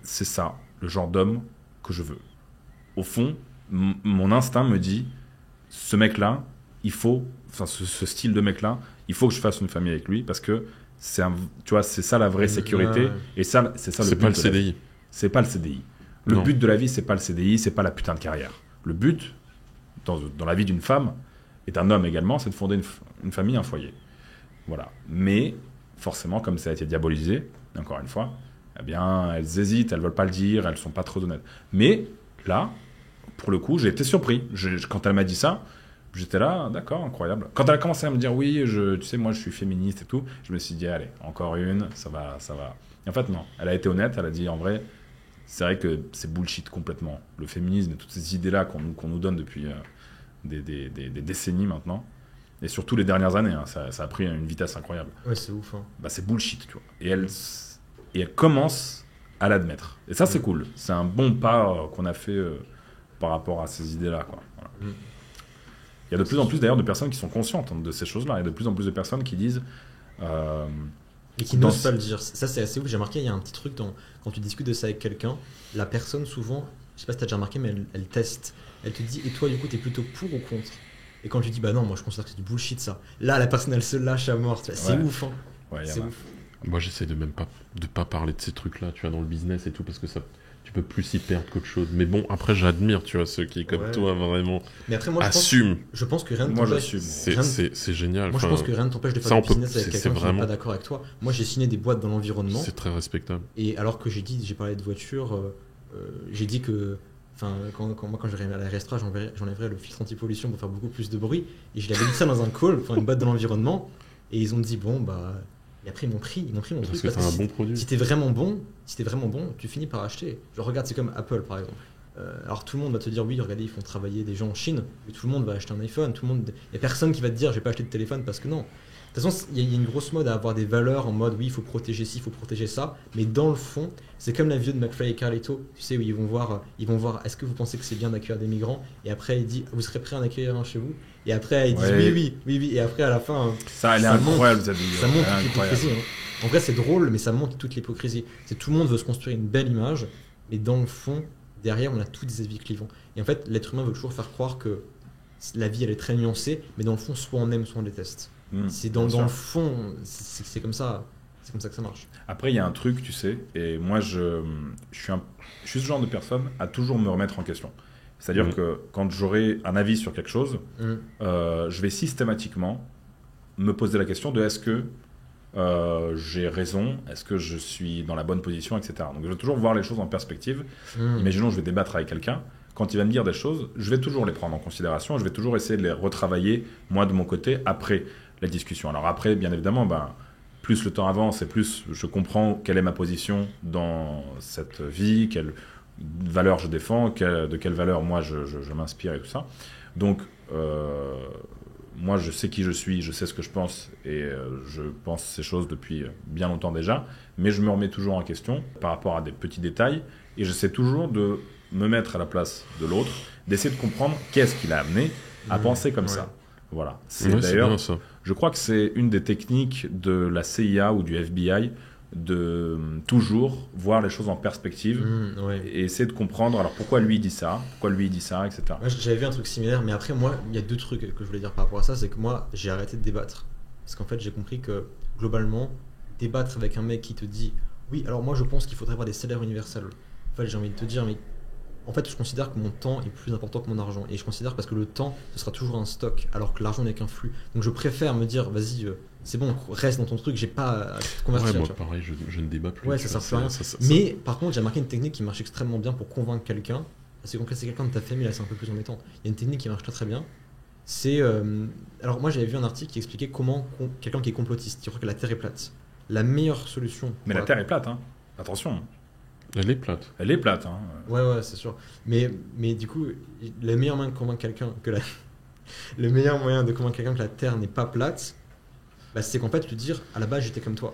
c'est ça, le genre d'homme que je veux. Au fond, mon instinct me dit, ce mec-là, ce style de mec-là, il faut que je fasse une famille avec lui, parce que c'est ça la vraie sécurité. Et ça, c'est ça le but. C'est pas le CDI. C'est pas le CDI. Le but de la vie, c'est pas le CDI, c'est pas la putain de carrière. Le but, dans la vie d'une femme, et d'un homme également, c'est de fonder une famille, un foyer. Voilà. Mais, forcément, comme ça a été diabolisé, encore une fois, elles hésitent, elles veulent pas le dire, elles sont pas trop honnêtes. Mais, là, pour le coup, j'ai été surpris. Quand elle m'a dit ça, j'étais là, d'accord, incroyable. Quand elle a commencé à me dire, oui, tu sais, moi, je suis féministe et tout, je me suis dit, allez, encore une, ça va. Et en fait, non. Elle a été honnête, elle a dit, en vrai, c'est vrai que c'est bullshit complètement. Le féminisme et toutes ces idées-là qu'on nous donne depuis des décennies maintenant, et surtout les dernières années, hein, ça a pris une vitesse incroyable. Ouais, c'est ouf. Hein. C'est bullshit, tu vois. Et elle commence à l'admettre. Et ça, c'est cool. C'est un bon pas qu'on a fait par rapport à ces idées-là, quoi. Voilà. Il y a de plus en plus d'ailleurs de personnes qui sont conscientes de ces choses-là. Il y a de plus en plus de personnes qui disent... et qui n'osent pas le dire. Ça, c'est assez ouf. J'ai remarqué, il y a un petit truc, quand tu discutes de ça avec quelqu'un, la personne souvent, je sais pas si tu as déjà remarqué, mais elle teste. Elle te dit, et toi du coup, tu es plutôt pour ou contre? Et quand tu dis, bah non, moi je considère que c'est du bullshit ça. Là, la personne, elle se lâche à mort. C'est ouf. Hein. Ouais, c'est ouf. Moi, j'essaie de même pas parler de ces trucs-là, tu vois, dans le business et tout, parce que ça, tu peux plus y perdre qu'autre chose. Mais bon, après, j'admire, tu vois, ceux qui, comme toi, vraiment mais après, moi, assument. Je pense que rien ne Moi, t'empêche. j'assume. C'est génial. Moi, je pense que rien ne t'empêche de faire du business avec quelqu'un qui n'est pas d'accord avec toi. Moi, j'ai signé des boîtes dans l'environnement. C'est très respectable. Et alors que j'ai parlé de voiture, j'ai dit que. Enfin, quand j'arrive à la RS3, j'enlèverais le filtre anti-pollution pour faire beaucoup plus de bruit. Et je l'avais dit ça dans un call pour une boîte de l'environnement. Et ils ont dit, bon, bah. Et après, ils m'ont pris mon truc. Parce que t'as un bon produit. Si t'es vraiment bon, tu finis par acheter. Je regarde, c'est comme Apple, par exemple. Alors tout le monde va te dire, oui, regardez, ils font travailler des gens en Chine. Mais tout le monde va acheter un iPhone. Il n'y a personne qui va te dire, j'ai pas acheté de téléphone parce que non. De toute façon, il y a une grosse mode à avoir des valeurs en mode, oui, il faut protéger ci, il faut protéger ça. Mais dans le fond, c'est comme la vidéo de McFly et Carlito, tu sais, où ils vont voir est-ce que vous pensez que c'est bien d'accueillir des migrants? Et après, il dit, vous serez prêt à en accueillir un chez vous? Et après, ils disent oui. Et après, à la fin, ça, elle est incroyable, cette vidéo. Ça montre toute l'hypocrisie. Hein. En vrai, c'est drôle, mais ça montre toute l'hypocrisie. Tout le monde veut se construire une belle image, mais dans le fond, derrière, on a tous des avis clivants. Et en fait, l'être humain veut toujours faire croire que la vie, elle est très nuancée, mais dans le fond, soit on aime, soit on déteste. C'est dans le fond, c'est comme ça. C'est comme ça que ça marche. Après, il y a un truc, tu sais, et moi, je suis ce genre de personne à toujours me remettre en question. C'est-à-dire que quand j'aurai un avis sur quelque chose, je vais systématiquement me poser la question de est-ce que j'ai raison, est-ce que je suis dans la bonne position, etc. Donc, je vais toujours voir les choses en perspective. Imaginons, je vais débattre avec quelqu'un. Quand il va me dire des choses, je vais toujours les prendre en considération. Je vais toujours essayer de les retravailler, moi, de mon côté, après la discussion. Alors après, bien évidemment, plus le temps avance et plus je comprends quelle est ma position dans cette vie, quelle valeur je défends, de quelle valeur moi je m'inspire et tout ça. Donc, moi je sais qui je suis, je sais ce que je pense et je pense ces choses depuis bien longtemps déjà, mais je me remets toujours en question par rapport à des petits détails et j'essaie toujours de me mettre à la place de l'autre, d'essayer de comprendre qu'est-ce qui l'a amené à penser comme ça. Voilà. C'est d'ailleurs, je crois que c'est une des techniques de la CIA ou du FBI de toujours voir les choses en perspective et essayer de comprendre alors pourquoi lui dit ça, etc. Moi, j'avais vu un truc similaire, mais après moi, il y a deux trucs que je voulais dire par rapport à ça, c'est que moi, j'ai arrêté de débattre. Parce qu'en fait, j'ai compris que globalement, débattre avec un mec qui te dit « Oui, alors moi je pense qu'il faudrait avoir des salaires universels ». En fait, j'ai envie de te dire « Mais en fait, je considère que mon temps est plus important que mon argent. Et je considère parce que le temps, ce sera toujours un stock, alors que l'argent n'est qu'un flux. Donc je préfère me dire, vas-y, c'est bon, reste dans ton truc, j'ai pas à te convertir. Ouais, moi pareil, je ne débat plus. Ouais, ça sert plus à rien. Mais par contre, j'ai remarqué une technique qui marche extrêmement bien pour convaincre quelqu'un. C'est quand c'est quelqu'un de ta famille, là c'est un peu plus embêtant. Il y a une technique qui marche très très bien. C'est. Alors moi j'avais vu un article qui expliquait comment quelqu'un qui est complotiste, qui croit que la Terre est plate. La meilleure solution. Mais la Terre est plate, hein. Attention. Elle est plate. Elle est plate, hein. Ouais, c'est sûr. Mais du coup, le meilleur moyen de convaincre quelqu'un que le meilleur moyen de convaincre quelqu'un que la Terre n'est pas plate, c'est qu'en fait, lui dire à la base j'étais comme toi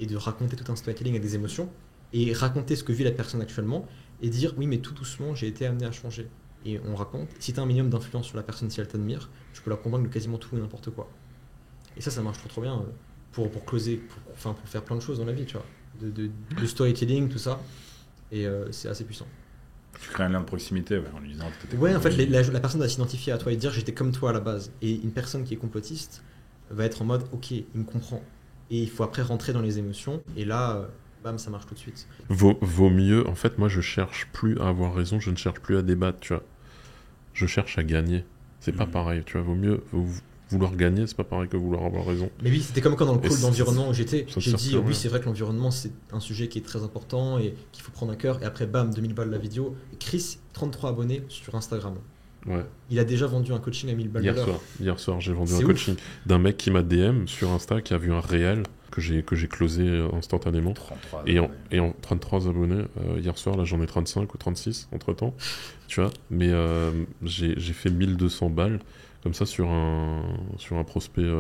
et de raconter tout un storytelling avec des émotions et raconter ce que vit la personne actuellement et dire oui mais tout doucement j'ai été amené à changer. Et on raconte. Si tu as un minimum d'influence sur la personne, si elle t'admire, tu peux la convaincre de quasiment tout et n'importe quoi. Et ça marche trop bien pour closer, pour faire plein de choses dans la vie, tu vois. De storytelling, tout ça. Et c'est assez puissant. Tu crées un lien de proximité en lui disant que ouais, en fait, la personne va s'identifier à toi et dire j'étais comme toi à la base. Et une personne qui est complotiste va être en mode ok, il me comprend. Et il faut après rentrer dans les émotions. Et là, bam, ça marche tout de suite. Vaut mieux, en fait, moi je cherche plus à avoir raison, je ne cherche plus à débattre, tu vois. Je cherche à gagner. C'est pas pareil, tu vois. Vaut mieux vouloir gagner, c'est pas pareil que vouloir avoir raison. Mais oui, c'était comme quand dans le call d'environnement où j'étais, j'ai dit oui, c'est vrai que l'environnement c'est un sujet qui est très important et qu'il faut prendre à cœur. Et après, bam, 2000 balles la vidéo. Et Chris, 33 abonnés sur Instagram. Ouais. Il a déjà vendu un coaching à 1000 balles Hier soir, j'ai vendu un coaching d'un mec qui m'a DM sur Insta, qui a vu un réel que j'ai closé instantanément. 33 et en 33 abonnés. Hier soir, là j'en ai 35 ou 36 entre temps. Tu vois, mais j'ai fait 1200 balles comme ça sur un prospect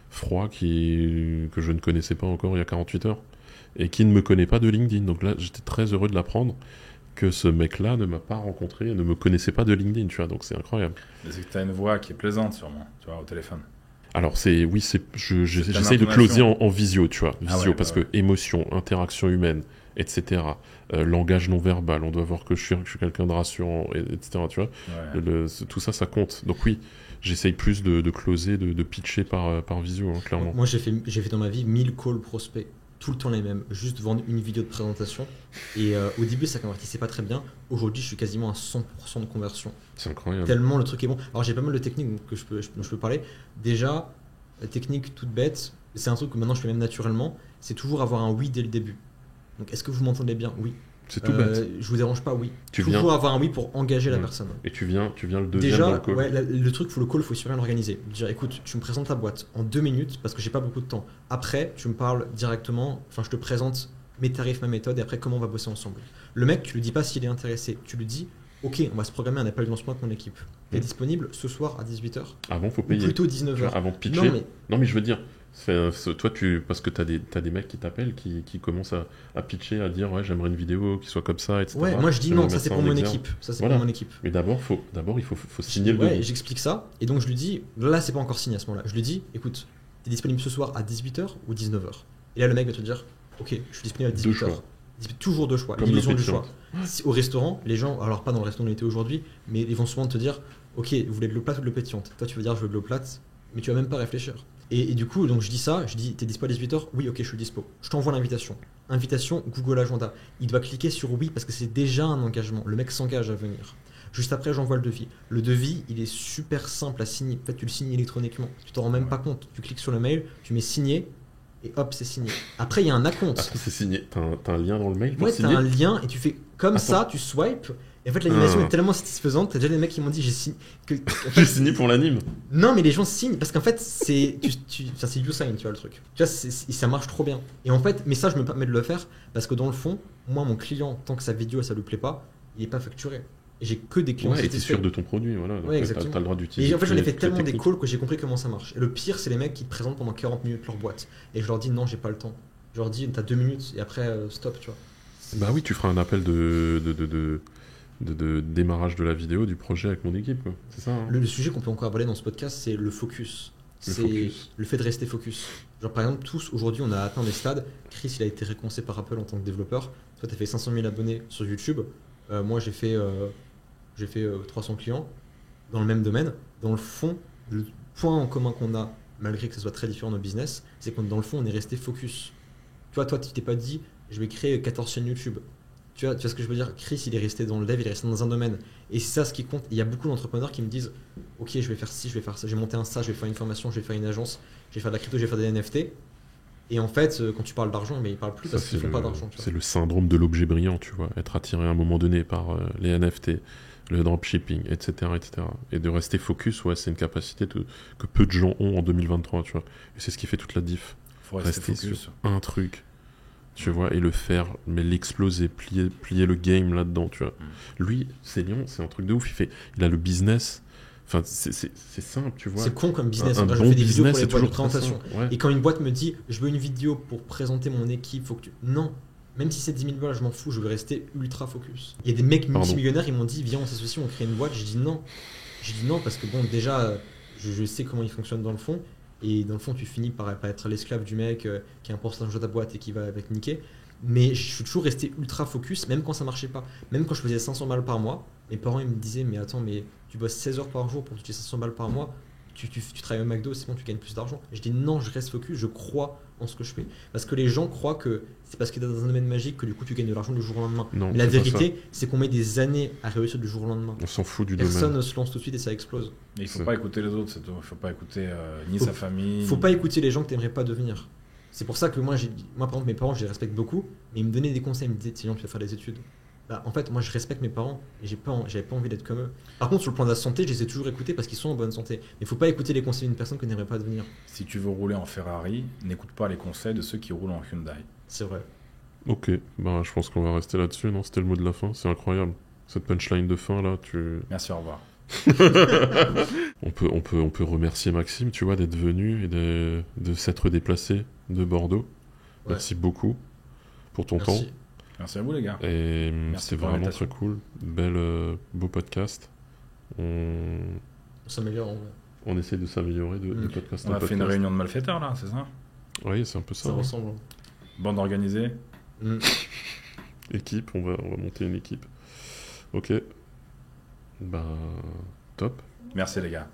froid que je ne connaissais pas encore il y a 48 heures et qui ne me connaît pas de LinkedIn. Donc là, j'étais très heureux de l'apprendre que ce mec-là ne m'a pas rencontré, ne me connaissait pas de LinkedIn, tu vois, donc c'est incroyable. Mais c'est que tu as une voix qui est plaisante sûrement, tu vois, au téléphone. Alors j'essaye de closer en visio, tu vois, parce que émotion, interaction humaine, etc. Langage non verbal, on doit voir que je suis quelqu'un de rassurant, etc. Tu vois, tout ça compte. Donc oui, j'essaye plus de closer, de pitcher par visio, hein, clairement. Moi, j'ai fait dans ma vie 1000 calls prospects. tout le temps les mêmes, juste vendre une vidéo de présentation. Et au début, ça convertissait pas très bien. Aujourd'hui, je suis quasiment à 100% de conversion. C'est incroyable. Tellement le truc est bon. Alors, j'ai pas mal de techniques dont je peux parler. Déjà, la technique toute bête, c'est un truc que maintenant je fais même naturellement, c'est toujours avoir un oui dès le début. Donc, est-ce que vous m'entendez bien? Oui. C'est tout bête. Je vous dérange pas? Oui. Tu toujours viens... avoir un oui pour engager la personne. Et tu viens le deuxième déjà, dans le call. Ouais, le truc, le faut super bien l'organiser. Dire, écoute, tu me présentes ta boîte en 2 minutes parce que j'ai pas beaucoup de temps. Après, tu me parles directement, enfin, je te présente mes tarifs, ma méthode et après comment on va bosser ensemble. Le mec, tu lui dis pas s'il est intéressé. Tu lui dis, ok, on va se programmer un appel de lancement avec mon équipe. T'es disponible ce soir à 18h? Avant, faut payer. Ou plutôt 19h. Avant de pitcher. Non, mais je veux dire. Toi, parce que t'as des mecs qui t'appellent, qui commencent à pitcher, à dire ouais, j'aimerais une vidéo qui soit comme ça, etc. Ouais, moi je dis non, ça c'est pour mon équipe. Ça c'est pour mon équipe. Mais d'abord, il faut signer le devis. Ouais, j'explique ça. Et donc je lui dis, là c'est pas encore signé à ce moment-là. Je lui dis, écoute, t'es disponible ce soir à 18h ou 19h? Et là le mec va te dire, ok, je suis disponible à 18h. Toujours 2 choix. L'illusion du choix. Au restaurant, les gens, alors pas dans le restaurant où on était aujourd'hui, mais ils vont souvent te dire, ok, vous voulez de l'eau plate ou de l'eau pétillante? Toi tu veux dire je veux de l'eau plate, mais tu vas même pas réfléchir. Et du coup, donc je dis ça, je dis, t'es dispo à 18h? Oui, ok, je suis dispo. Je t'envoie l'invitation. Invitation, Google Agenda. Il doit cliquer sur oui parce que c'est déjà un engagement. Le mec s'engage à venir. Juste après, j'envoie le devis. Le devis, il est super simple à signer. En fait, tu le signes électroniquement. Tu t'en rends même pas compte. Tu cliques sur le mail, tu mets signer, et hop, c'est signé. Après, il y a un acompte. Après, c'est signé. T'as un lien dans le mail pour signer? Ouais, t'as un lien et tu fais comme ça, tu swipes. Et en fait, l'animation est tellement satisfaisante. T'as déjà des mecs qui m'ont dit j'ai signé. J'ai signé pour l'anime. Non, mais les gens signent parce qu'en fait, c'est YouSign, tu vois le truc. Tu vois, ça marche trop bien. Et en fait, mais ça, je me permets de le faire parce que dans le fond, moi, mon client, tant que sa vidéo, ça lui plaît pas, il est pas facturé. Et j'ai que des clients. Ouais, et t'es sûr de ton produit, voilà. Donc ouais, exactement. T'as le droit d'utiliser. Et en fait, j'en ai fait tellement des calls que j'ai compris comment ça marche. Et le pire, c'est les mecs qui te présentent pendant 40 minutes leur boîte. Et je leur dis non, j'ai pas le temps. Je leur dis t'as 2 minutes et après stop, tu vois. Bah oui, tu feras un appel de démarrage de la vidéo du projet avec mon équipe, quoi. C'est ça. Hein. Le sujet qu'on peut encore aborder dans ce podcast, c'est le focus. C'est le fait de rester focus. Genre par exemple, tous aujourd'hui, on a atteint des stades. Chris, il a été récompensé par Apple en tant que développeur. Toi, t'as fait 500 000 abonnés sur YouTube. Moi, j'ai fait 300 clients dans le même domaine. Dans le fond, le point en commun qu'on a, malgré que ce soit très différent de nos business, c'est que dans le fond, on est resté focus. Tu vois, toi, tu t'es pas dit, je vais créer 14 chaînes YouTube. Tu vois ce que je veux dire? Chris, il est resté dans le dev, il est resté dans un domaine. Et c'est ça ce qui compte. Il y a beaucoup d'entrepreneurs qui me disent, ok, je vais faire ci, je vais faire ça, je vais monter un ça, je vais faire une formation, je vais faire une agence, je vais faire de la crypto, je vais faire des NFT. Et en fait, quand tu parles d'argent, mais ils parlent plus parce qu'ils font pas d'argent. C'est le syndrome de l'objet brillant, tu vois. Être attiré à un moment donné par les NFT, le dropshipping, etc., etc. Et de rester focus, ouais, c'est une capacité que peu de gens ont en 2023, tu vois. Et c'est ce qui fait toute la diff. Faut rester focus sur un truc, tu vois, et le faire, mais l'exploser, plier le game là-dedans, tu vois. Lui, c'est Lyon, c'est un truc de ouf. Il a le business. Enfin, c'est simple, tu vois. C'est con comme business. Un je bon fais des vidéos business, pour les c'est boîtes de toujours présentation. Ouais. Et quand une boîte me dit, je veux une vidéo pour présenter mon équipe, faut que tu... Non. Même si c'est 10 000 balles, je m'en fous, je veux rester ultra focus. Il y a des mecs multimillionnaires, ils m'ont dit, viens, on s'associe, on crée une boîte. J'ai dit non. Parce que bon, déjà, je sais comment il fonctionne dans le fond. Et dans le fond, tu finis par être l'esclave du mec qui a un pourcentage de ta boîte et qui va avec niquer. Mais je suis toujours resté ultra focus, même quand ça marchait pas. Même quand je faisais 500 balles par mois, mes parents ils me disaient, mais attends, mais tu bosses 16 heures par jour pour toucher 500 balles par mois, tu travailles au McDo, c'est bon, tu gagnes plus d'argent. Et je dis non, je reste focus, je crois en ce que je fais. Parce que les gens croient que c'est parce que tu es dans un domaine magique que du coup tu gagnes de l'argent du jour au lendemain. Non, mais la vérité, c'est qu'on met des années à réussir du jour au lendemain. On s'en fout du Personne domaine. ne se lance tout de suite et ça explose. Et il faut pas écouter les autres, c'est tout. Il faut pas écouter ni sa famille. Faut pas écouter les gens que tu n'aimerais pas devenir. C'est pour ça que moi, par exemple, mes parents, je les respecte beaucoup, mais ils me donnaient des conseils, ils me disaient, tiens, tu vas faire des études. Bah, en fait, moi, je respecte mes parents et j'avais pas envie d'être comme eux. Par contre, sur le plan de la santé, je les ai toujours écoutés parce qu'ils sont en bonne santé. Mais faut pas écouter les conseils d'une personne que tu n'aimerais pas devenir. Si tu veux rouler en Ferrari, n'écoute pas les conseils de ceux qui roulent en Hyundai. C'est vrai. Ok, bah, je pense qu'on va rester là-dessus, non? C'était le mot de la fin, c'est incroyable. Cette punchline de fin, là, Merci, au revoir. on peut remercier Maxime, tu vois, d'être venu et de s'être déplacé de Bordeaux. Ouais. Merci beaucoup pour ton temps. Merci à vous, les gars. Et c'est vraiment très cool. Beau podcast. On s'améliore. On essaie de s'améliorer de podcast en podcast. On a fait une réunion de malfaiteurs, là, c'est ça? Oui, c'est un peu ça. Ça ressemble. Bande organisée. Équipe, on va monter une équipe. Ok. Bah, top. Merci, les gars.